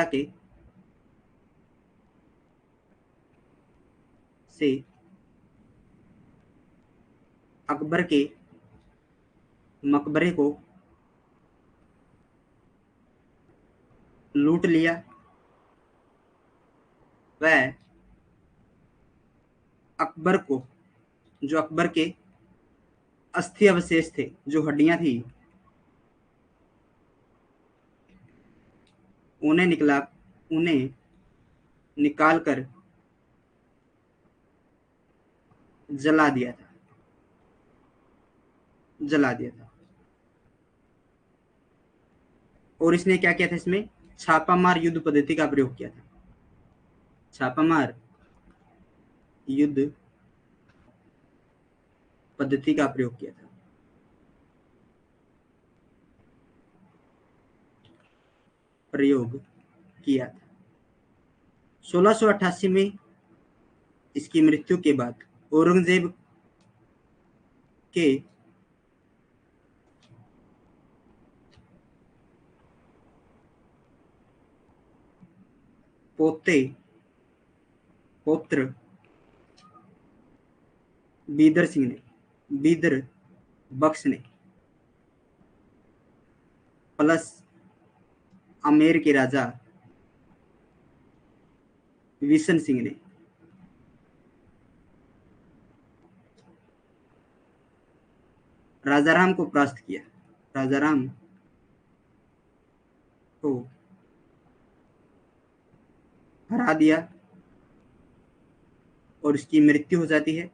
के से अकबर के मकबरे को लूट लिया। वह अकबर को, जो अकबर के अस्थि अवशेष थे, जो हड्डियां थी, उन्हें निकाल कर जला दिया था। और इसने क्या किया था? इसमें छापामार युद्ध पद्धति का प्रयोग किया था। छापामार युद्ध पद्धति का प्रयोग किया था। प्रयोग किया था। 1688 में इसकी मृत्यु के बाद औरंगजेब के पौत्र बीदर बख्श ने प्लस आमेर के राजा विशन सिंह ने राजाराम को परास्त किया। राजाराम को हरा दिया और उसकी मृत्यु हो जाती है।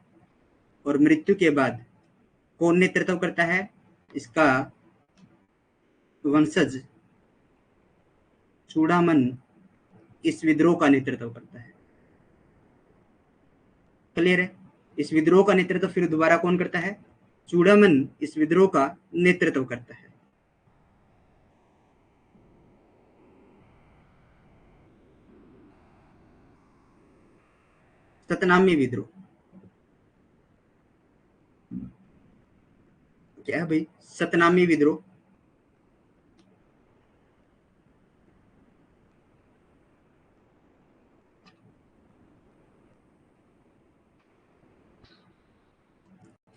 और मृत्यु के बाद कौन नेतृत्व करता है? इसका वंशज चूड़ामन इस विद्रोह का नेतृत्व करता है। क्लियर है? इस विद्रोह का नेतृत्व फिर दोबारा कौन करता है? चूड़ामन इस विद्रोह का नेतृत्व करता है। सतनामी विद्रोह क्या है भाई? सतनामी विद्रोह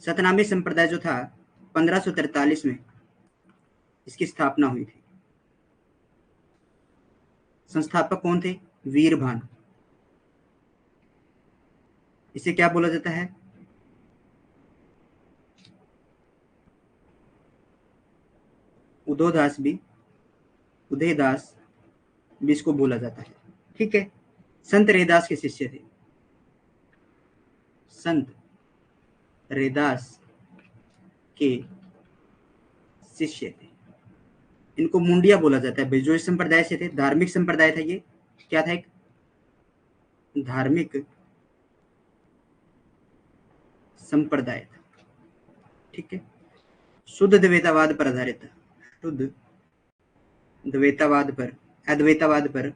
सतनामी संप्रदाय जो था 1543 में इसकी स्थापना हुई थी। संस्थापक कौन थे? वीरभान। इसे क्या बोला जाता है? उदयदास भी इसको बोला जाता है। ठीक है, संत रैदास के शिष्य थे। संत रैदास के शिष्य थे। इनको मुंडिया बोला जाता है। जो इस संप्रदाय से थे, धार्मिक संप्रदाय था ये। क्या था? एक धार्मिक संप्रदाय था। ठीक है, शुद्ध द्वैतवाद पर आधारित था। शुद्ध द्वैतवाद पर, अद्वैतवाद पर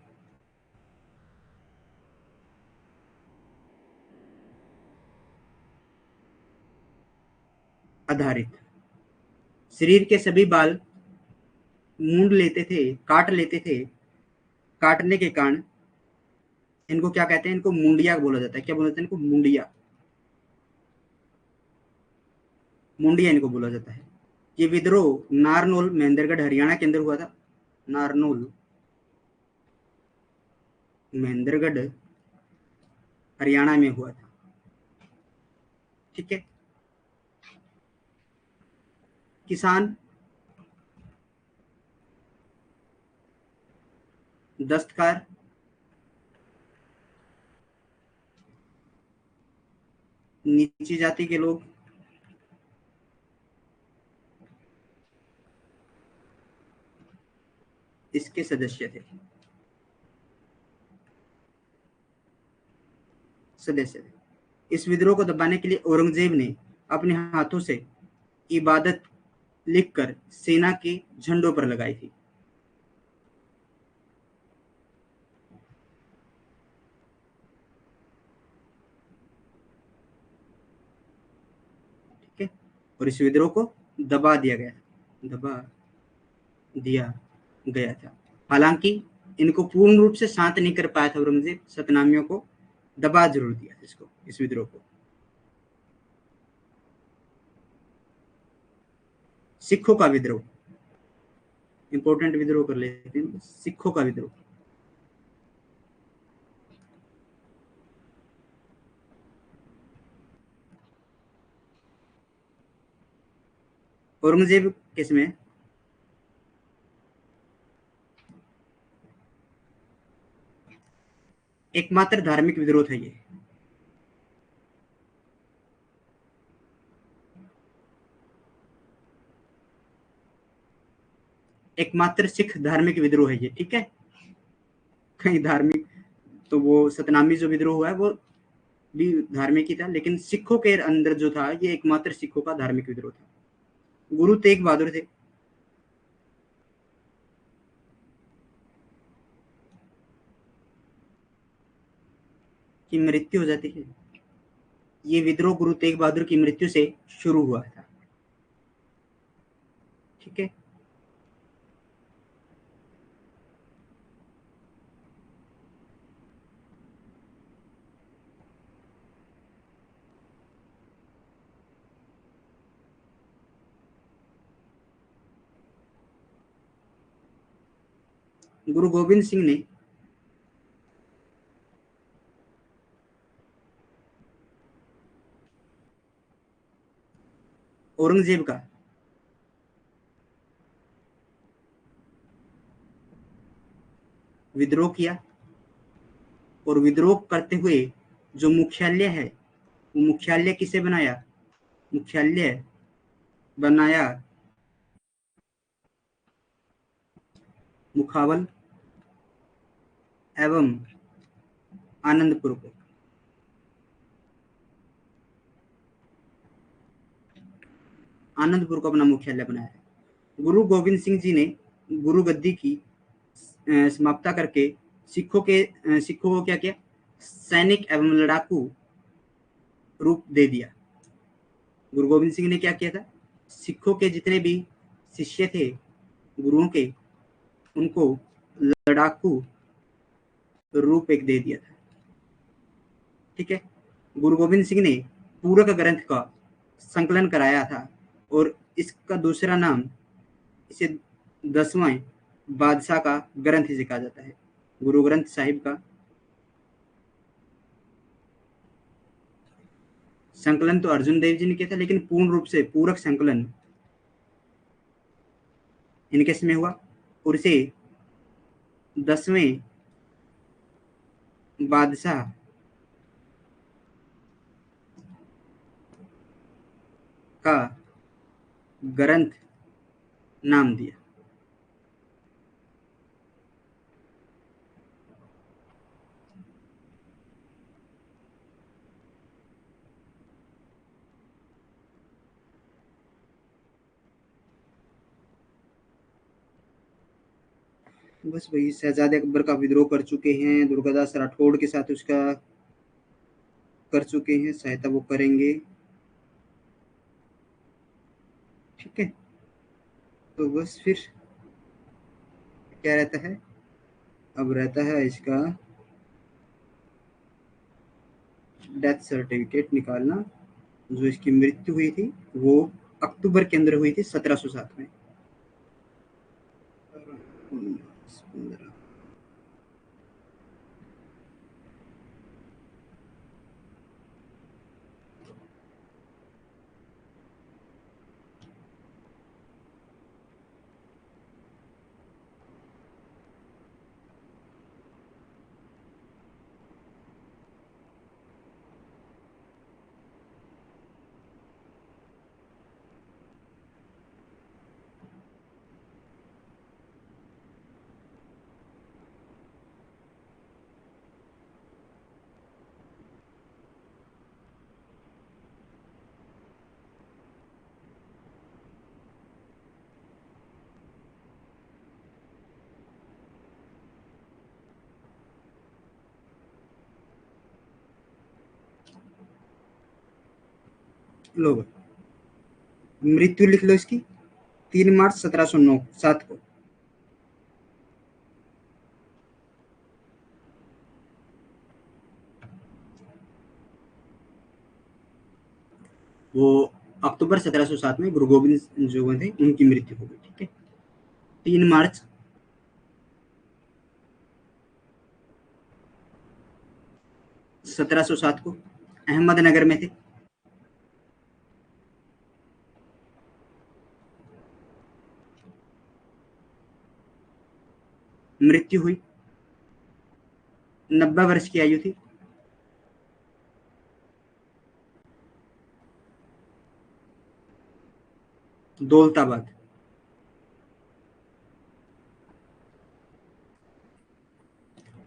आधारित। शरीर के सभी बाल मूंड लेते थे, काट लेते थे। काटने के कारण इनको क्या कहते हैं? इनको मुंडिया बोला जाता है। क्या बोला जाता है इनको? मुंडिया इनको बोला जाता है। ये विद्रोह नारनौल महेंद्रगढ़ हरियाणा के अंदर हुआ था। नारनौल महेंद्रगढ़ हरियाणा में हुआ था। ठीक है। किसान, दस्तकार, नीची जाति के लोग, इसके सदस्य थे, सदस्य थे। इस विद्रोह को दबाने के लिए औरंगजेब ने अपने हाथों से इबादत लिखकर सेना के झंडों पर लगाई थी। ठीक है। और इस विद्रोह को दबा दिया गया, दबा दिया गया था। हालांकि इनको पूर्ण रूप से शांत नहीं कर पाया था औरंगजेब, सतनामियों को दबा जरूर दिया इसको, इस विद्रोह को। सिखों का विद्रोह, इंपॉर्टेंट विद्रोह कर लेते हैं। सिखों का विद्रोह। औरंगजेब किसमें, एकमात्र धार्मिक विद्रोह था ये। एकमात्र सिख धार्मिक विद्रोह है ये। ठीक है। कहीं धार्मिक तो वो सतनामी जो विद्रोह हुआ है वो भी धार्मिक ही था, लेकिन सिखों के अंदर जो था ये एकमात्र सिखों का धार्मिक विद्रोह था। गुरु तेग बहादुर थे। की मृत्यु हो जाती है। ये विद्रोह गुरु तेग बहादुर की मृत्यु से शुरू हुआ था। ठीक है। गुरु गोविंद सिंह ने औरंगजेब का विद्रोह किया, और विद्रोह करते हुए जो मुख्यालय है वो मुख्यालय किसे बनाया, मुख्यालय बनाया मुखावल एवं आनंदपुर को। आनंदपुर को अपना मुख्यालय बनाया। गुरु गोविंद सिंह जी ने गुरु गद्दी की समाप्ता करके सिखों को क्या किया, सैनिक एवं लड़ाकू रूप दे दिया। गुरु गोविंद सिंह ने क्या किया था, सिखों के जितने भी शिष्य थे गुरुओं के, उनको लड़ाकू रूप एक दे दिया था। ठीक है। गुरु गोविंद सिंह ने पूरक ग्रंथ का संकलन कराया था, और इसका दूसरा नाम, इसे 10वां बादशाह का ग्रंथ इसे कहा जाता है। गुरु ग्रंथ साहिब का संकलन तो अर्जुन देव जी ने किया था, लेकिन पूर्ण रूप से पूरक संकलन इनके समय हुआ, और इसे 10वें बादशाह का ग्रंथ नाम दिया। बस वही शहजादे अकबर का विद्रोह कर चुके हैं, दुर्गादास राठौड़ के साथ उसका कर चुके हैं, सहायता वो करेंगे। ठीक है। तो बस फिर क्या रहता है, अब रहता है इसका डेथ सर्टिफिकेट निकालना। जो इसकी मृत्यु हुई थी वो अक्टूबर के अंदर हुई थी 1707 में। लो मृत्यु लिख लो इसकी, 3 मार्च 1709 7 को। वो अक्टूबर 1707 में गुरु गोविंद जो थे उनकी मृत्यु हो गई। ठीक है, 3 मार्च 1707 को अहमदनगर में थे। मृत्यु हुई, 90 वर्ष की आयु थी। दौलताबाद।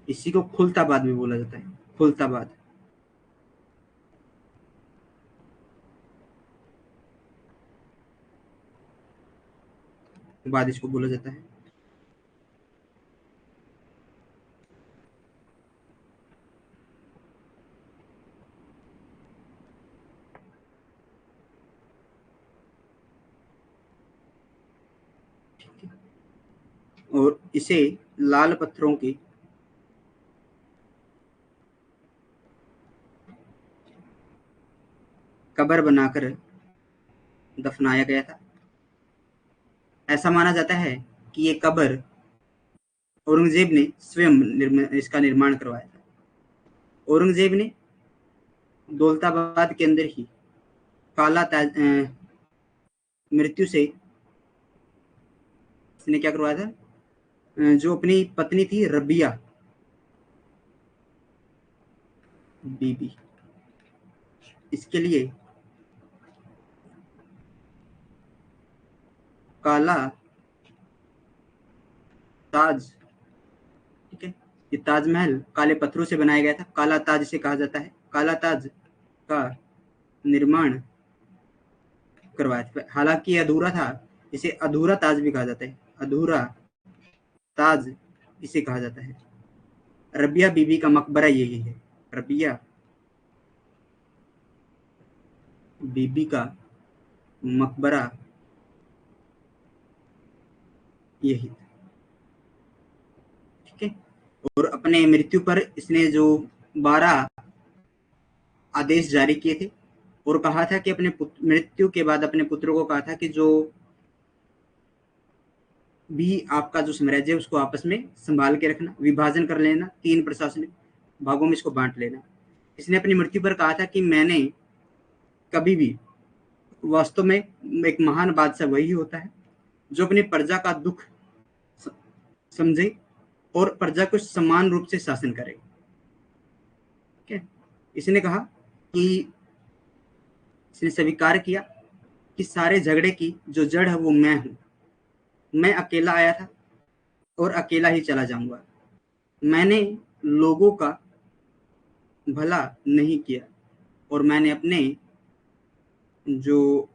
इसी को खुलताबाद भी बोला जाता है, खुलताबाद बाद इसको बोला जाता है। और इसे लाल पत्थरों की कब्र बनाकर दफनाया गया था। ऐसा माना जाता है कि ये कब्र औरंगजेब ने स्वयं इसका निर्माण करवाया था। औरंगजेब ने दौलताबाद के अंदर ही काला ताज मृत्यु से इसने क्या करवाया था, जो अपनी पत्नी थी रबिया बीबी, इसके लिए काला ताज। ठीक है, ये ताजमहल काले पत्थरों से बनाया गया था, काला ताज इसे कहा जाता है। काला ताज का निर्माण करवाया था, हालांकि अधूरा था, इसे अधूरा ताज भी कहा जाता है, अधूरा ताज इसे कहा जाता है। रबिया बीबी का मकबरा यही है, रबिया बीबी का मकबरा यही। ठीक है, और अपने मृत्यु पर इसने जो 12 आदेश जारी किए थे और कहा था कि अपने मृत्यु के बाद अपने पुत्रों को कहा था कि जो भी आपका जो साम्राज्य है उसको आपस में संभाल के रखना, विभाजन कर लेना, 3 प्रशासनिक भागों में इसको बांट लेना। इसने अपनी मृत्यु पर कहा था कि मैंने कभी भी, वास्तव में एक महान बादशाह वही होता है जो अपनी प्रजा का दुख समझे और प्रजा को समान रूप से शासन करे। ठीक है, इसने कहा कि इसने स्वीकार किया कि सारे झगड़े की जो जड़ है वो मैं हूं, मैं अकेला आया था और अकेला ही चला जाऊंगा। मैंने लोगों का भला नहीं किया और मैंने अपने जो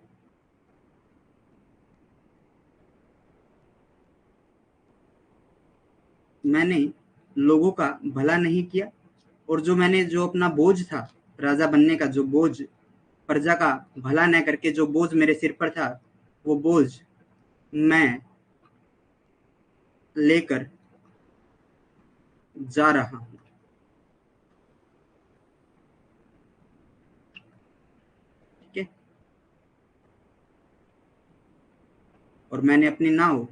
मैंने लोगों का भला नहीं किया और जो मैंने जो अपना बोझ था राजा बनने का, जो बोझ प्रजा का भला न करके जो बोझ मेरे सिर पर था, वो बोझ मैं लेकर जा रहा हूं। ठीक है, और मैंने अपनी नाव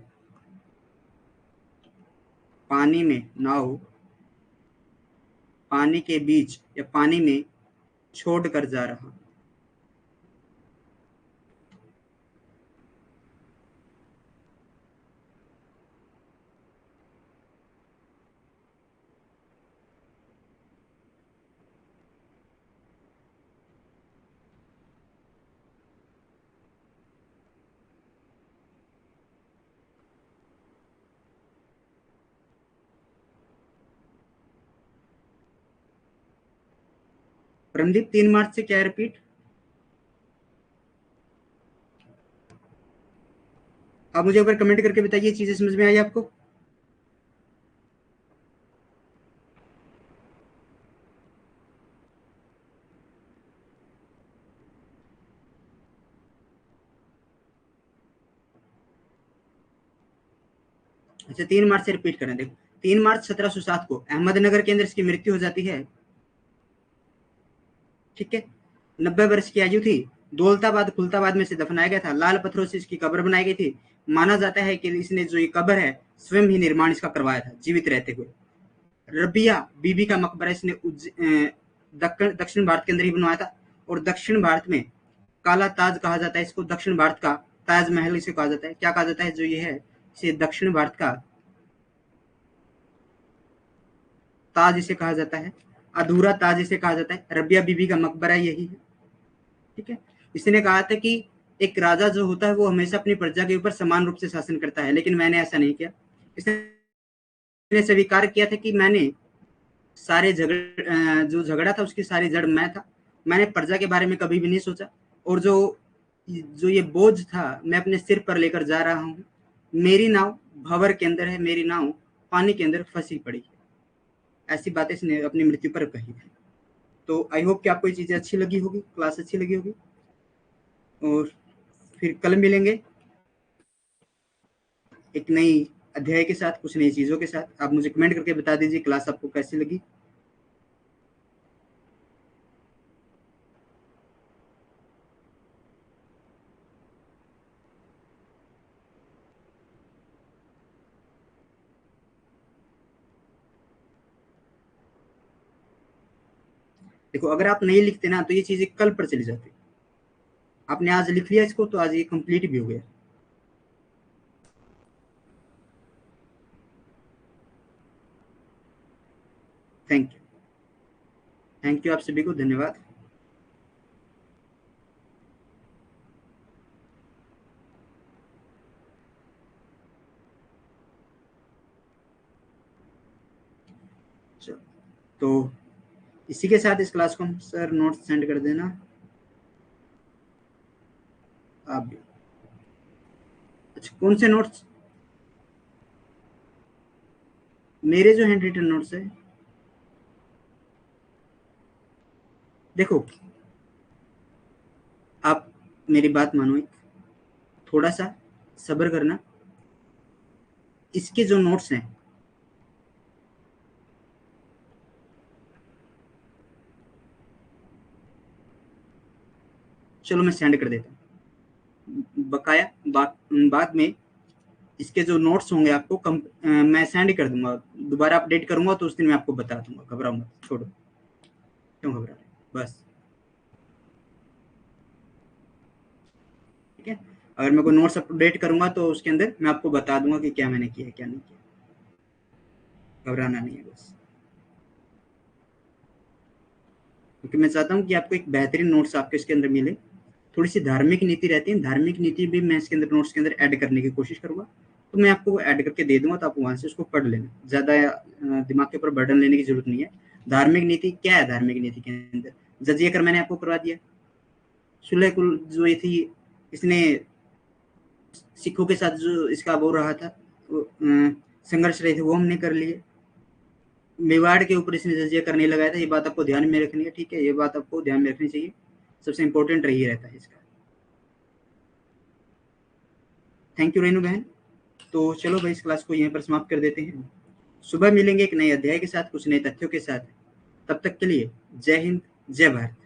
पानी के बीच या पानी में छोड़ कर जा रहा। परमदीप 3 मार्च से क्या है, रिपीट? आप मुझे एक बार कमेंट करके बताइए, चीजें समझ में आई आपको? अच्छा, 3 मार्च से रिपीट करें। देखो, 3 मार्च 1707 को अहमदनगर के अंदर इसकी मृत्यु हो जाती है। ठीक है, 90 वर्ष की आयु थी। दौलताबाद खुलताबाद में से दफनाया गया था। लाल पत्थरों से इसकी कब्र बनाई गई थी। माना जाता है कि इसने जो ये कब्र है स्वयं ही निर्माण इसका करवाया था जीवित रहते हुए। रबिया बीबी का मकबरा इसने दक्षिण भारत के अंदर ही बनवाया था। और दक्षिण भारत में काला ताज कहा जाता है इसको। दक्षिण भारत का ताजमहल इसे कहा जाता है। क्या कहा जाता है? जो ये है इसे दक्षिण भारत का ताज इसे कहा जाता है। अधूरा ताज इसे कहा जाता है। रबिया बीबी का मकबरा यही है। ठीक है, इसने कहा था कि एक राजा जो होता है वो हमेशा अपनी प्रजा के ऊपर समान रूप से शासन करता है, लेकिन मैंने ऐसा नहीं किया। इसने स्वीकार किया था कि मैंने सारे जो झगड़ा था उसकी सारी जड़ मैं था। मैंने प्रजा के बारे में कभी भी नहीं सोचा। और जो ये बोझ था मैं अपने सिर पर लेकर जा रहा हूँ। मेरी नाव भंवर के अंदर है, मेरी नाव पानी के अंदर फंसी पड़ी है। ऐसी बातें इसने अपनी मृत्यु पर कही थी। तो आई होप कि आपको ये चीजें अच्छी लगी होगी, क्लास अच्छी लगी होगी। और फिर कल मिलेंगे एक नई अध्याय के साथ, कुछ नई चीजों के साथ। आप मुझे कमेंट करके बता दीजिए क्लास आपको कैसी लगी। देखो, अगर आप नहीं लिखते ना तो ये चीजें कल पर चली जाती। आपने आज लिख लिया इसको तो आज ये कंप्लीट भी हो गया। थैंक यू, थैंक यू, आप सभी को धन्यवाद। चलो, तो इसी के साथ इस क्लास को हम सर नोट्स सेंड कर देना आप भी। अच्छा, कौन से नोट्स? मेरे जो हैंड रिटन नोट्स है, देखो आप मेरी बात मानो, एक थोड़ा सा सब्र करना। इसके जो नोट्स हैं चलो मैं सेंड कर देता हूँ बकाया। बाद में इसके जो नोट्स होंगे आपको मैं सेंड कर दूंगा। दोबारा अपडेट करूंगा तो उस दिन मैं आपको बता दूंगा। घबराओ मत, छोड़ो, क्यों घबरा रहे, बस। ठीक है, अगर मैं कोई नोट्स अपडेट करूंगा तो उसके अंदर मैं आपको बता दूंगा कि क्या मैंने किया क्या नहीं किया। घबराना नहीं है बस, क्योंकि मैं चाहता हूँ कि आपको एक बेहतरीन नोट्स आपके इसके अंदर मिले। थोड़ी सी धार्मिक नीति रहती है, धार्मिक नीति भी मैं इसके अंदर नोट्स के अंदर ऐड करने की कोशिश करूंगा। तो मैं आपको ऐड करके दे दूंगा, तो आप वहां से उसको पढ़ लेना। ज्यादा दिमाग के ऊपर बर्डन लेने की जरूरत नहीं है। धार्मिक नीति क्या है? धार्मिक नीति के अंदर जजिया कर मैंने आपको करवा दिया। सुलह कुल जो ये थी, इसने सिखों के साथ जो इसका वो रहा था, संघर्ष रहे थे, वो हमने कर लिए। मेवाड़ के ऊपर इसने जजिया करने लगाया था। ये बात आपको ध्यान में रखनी है, ठीक है? ये बात आपको ध्यान में रखनी चाहिए, सबसे इंपॉर्टेंट रही रहता है इसका। थैंक यू रेनू बहन। तो चलो भाई, इस क्लास को यहीं पर समाप्त कर देते हैं। सुबह मिलेंगे एक नए अध्याय के साथ, कुछ नए तथ्यों के साथ। तब तक के लिए जय हिंद, जय भारत।